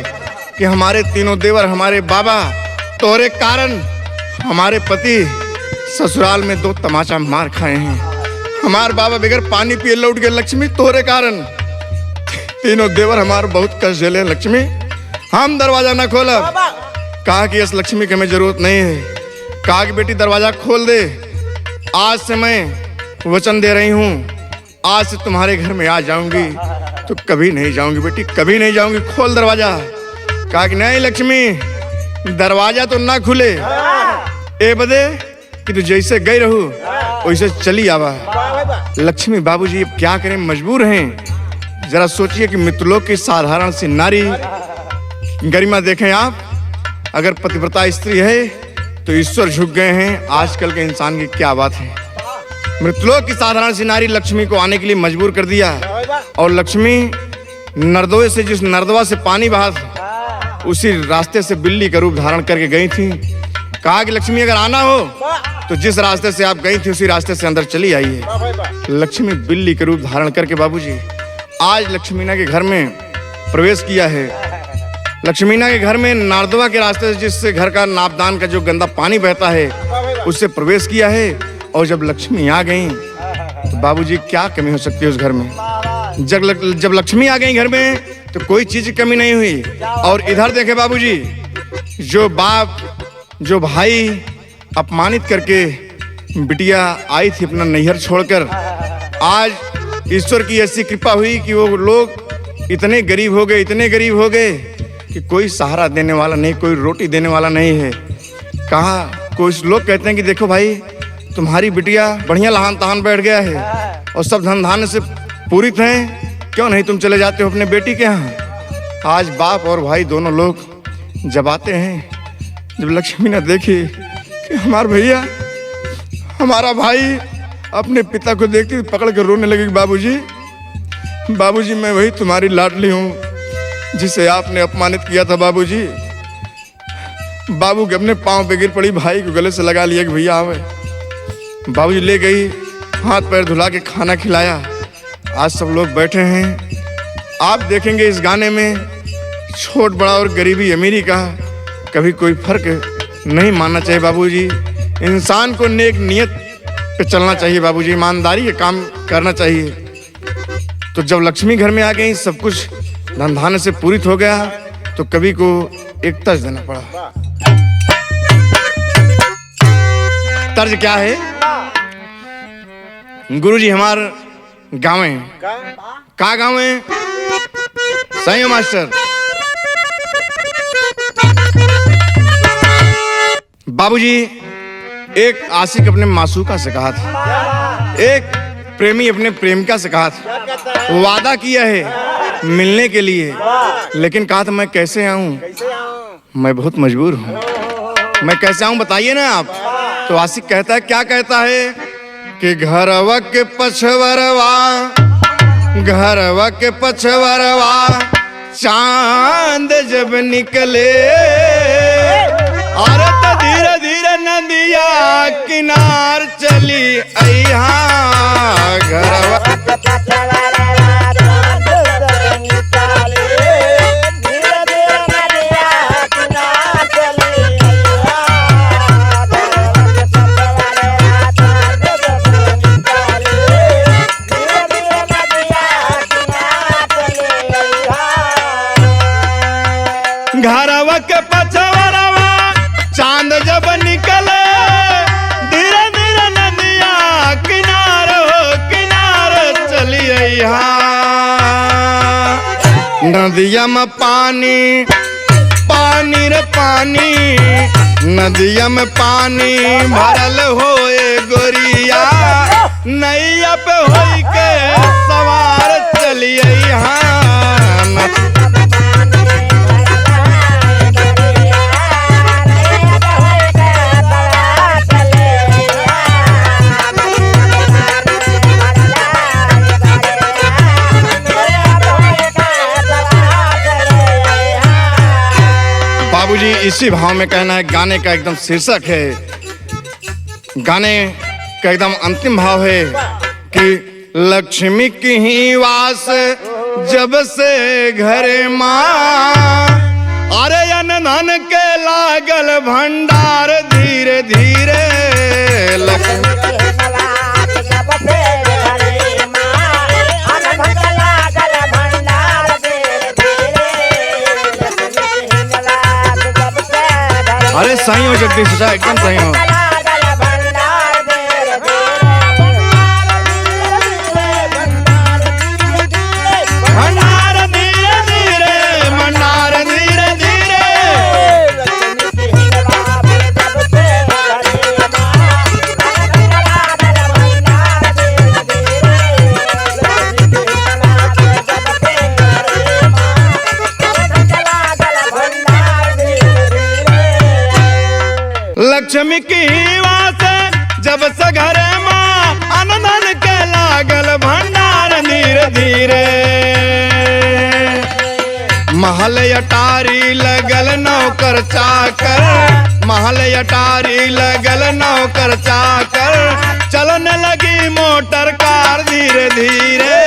Speaker 1: कि हमारे तीनों देवर हमारे बाबा तोरे कारण हमारे पति ससुराल में 2 तमाचा मार खाए हैं। हमारे बाबा बगैर पानी पिए लौट गए लक्ष्मी तोरे कारण। तीनों देवर हमारे बहुत कष्ट झेले लक्ष्मी, हम दरवाजा ना खोलब। कहा कि इस लक्ष्मी की हमें जरूरत नहीं है। कहा कि बेटी दरवाजा खोल दे। आज से मैं वचन दे रही हूँ, आज से तुम्हारे घर में आ जाऊंगी तो कभी नहीं जाऊंगी बेटी, कभी नहीं जाऊंगी, खोल दरवाजा। कहा कि नहीं लक्ष्मी दरवाजा तो ना खुले, ए बदे कि तू जैसे गई रहू वैसे चली आवा। लक्ष्मी बाबूजी अब क्या करें, मजबूर हैं। जरा सोचिए कि मित्रलोक की साधारण सी नारी गरिमा देखें आप, अगर पतिव्रता स्त्री है तो ईश्वर झुक गए हैं। आजकल के इंसान की क्या बात है। मृतलोक की साधारण सी नारी लक्ष्मी को आने के लिए मजबूर कर दिया। और लक्ष्मी नर्दोए से, जिस नर्दवा से पानी बहा था उसी रास्ते से बिल्ली का रूप धारण करके गई थी। कहा कि लक्ष्मी अगर आना हो तो जिस रास्ते से आप गई थी उसी रास्ते से अंदर चली आइए। लक्ष्मी बिल्ली का रूप धारण करके बाबूजी आज लक्ष्मीना के घर में प्रवेश किया है। लक्ष्मीना के घर में नारदवा के रास्ते से, जिससे घर का नापदान का जो गंदा पानी बहता है उससे प्रवेश किया है। और जब लक्ष्मी आ गई तो बाबूजी क्या कमी हो सकती है उस घर में। जब लक्ष्मी आ गई घर में तो कोई चीज की कमी नहीं हुई। और इधर देखे बाबूजी, जो बाप जो भाई अपमानित करके बिटिया आई थी अपना नैहर छोड़कर, आज ईश्वर की ऐसी कृपा हुई कि वो लोग इतने गरीब हो गए कि कोई सहारा देने वाला नहीं, कोई रोटी देने वाला नहीं है। कहा कुछ लोग कहते हैं कि देखो भाई तुम्हारी बिटिया बढ़िया लहान तहान बैठ गया है और सब धन धान्य से पूरित हैं, क्यों नहीं तुम चले जाते हो अपने बेटी के यहाँ। आज बाप और भाई दोनों लोग जब आते हैं, जब लक्ष्मी ने देखी कि हमारा भैया हमारा भाई अपने पिता को देखते पकड़ कर रोने लगी। बाबूजी मैं वही तुम्हारी लाडली हूँ जिसे आपने अपमानित किया था। बाबू के अपने पाँव पे गिर पड़ी, भाई को गले से लगा लिया कि भैया आवे। बाबूजी ले गई, हाथ पैर धुला के खाना खिलाया। आज सब लोग बैठे हैं। आप देखेंगे इस गाने में छोट बड़ा और गरीबी अमीरी का कभी कोई फर्क नहीं मानना चाहिए बाबूजी। इंसान को नेक नियत पे चलना चाहिए बाबूजी, ईमानदारी के काम करना चाहिए। तो जब लक्ष्मी घर में आ गई, सब कुछ धन धान्य से पूरित हो गया, तो कवि को एक तर्ज देना पड़ा। तर्ज क्या है? गुरुजी हमार गाँव है। का गाँव है? सही हो मास्टर। बाबूजी एक आशिक अपने मासूका से कहा था, एक प्रेमी अपने प्रेमिका से कहा था, वादा किया है मिलने के लिए, लेकिन कहा था मैं कैसे आऊं, मैं बहुत मजबूर हूं, मैं कैसे आऊं बताइए ना आप। तो आशिक कहता है, क्या कहता है कि घरवा के पछवरवा चांद जब निकले, अरे तो धीरे धीरे नदिया किनार चली अइहा घरवा घरवा के पछवरवा चांद जब निकले धीरे धीरे नदिया किनार हो किनार चली अइहा नदिया में पानी पानी रे पानी नदिया में पानी भरल होए गोरिया नैया पे होई के सवार चली अइहा बाबूजी इसी भाव में कहना है गाने का एकदम शीर्षक है गाने का एकदम अंतिम भाव है कि लक्ष्मी की ही वास जब से घरे माँ अरे अनधन के लागल भंडार धीरे धीरे लक्ष्मी अरे सही हो जगदीश चाचा एकदम सही हो भंडार धीरे धीरे भंडार धीरे धीरे लक्ष्मी की वास जब से घरे माँ अनधन के लागल भंडार धीरे धीरे महल अटारी लगल नौकर चाकर महल अटारी लगल नौकर चाकर चलने लगी मोटर कार धीरे धीरे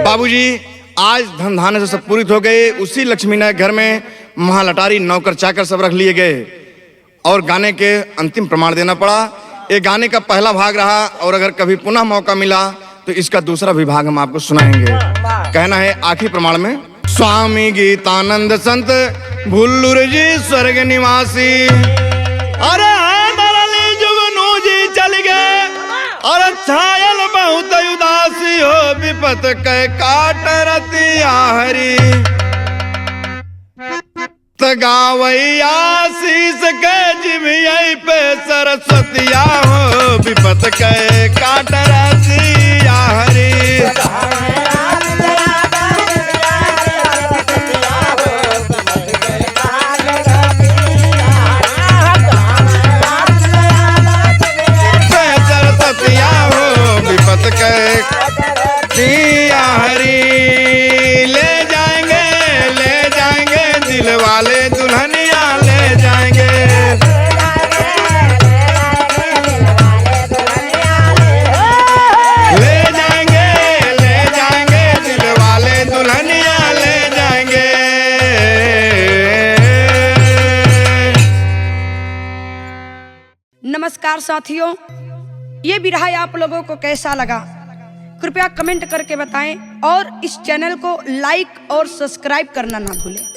Speaker 1: बाबूजी आज धन धान्य से सब पूरित हो गए उसी लक्ष्मी नायक घर में महालटारी नौकर चाकर सब रख लिए गए और गाने के अंतिम प्रमाण देना पड़ा। ये गाने का पहला भाग रहा और अगर कभी पुनः मौका मिला तो इसका दूसरा विभाग हम आपको सुनाएंगे। कहना है आखिरी प्रमाण में स्वामी गीतानंद संत भुल्लुर जी स्वर्ग निवासी अरे जुगनू जी चल गए और छायल बहुत उदासी हो विपत के काट रतिया हरी तगावैया शीस के जिमियई पे सरस्वतिया हो विपत के काट रतिया हरी दिया हरी ले जाएंगे दिल वाले दुल्हनिया ले जाएंगे दिल वाले दुल्हनिया ले जाएंगे।
Speaker 4: नमस्कार साथियों, ये बिरहा आप लोगों को कैसा लगा कृपया कमेंट करके बताएं और इस चैनल को लाइक और सब्सक्राइब करना ना भूलें।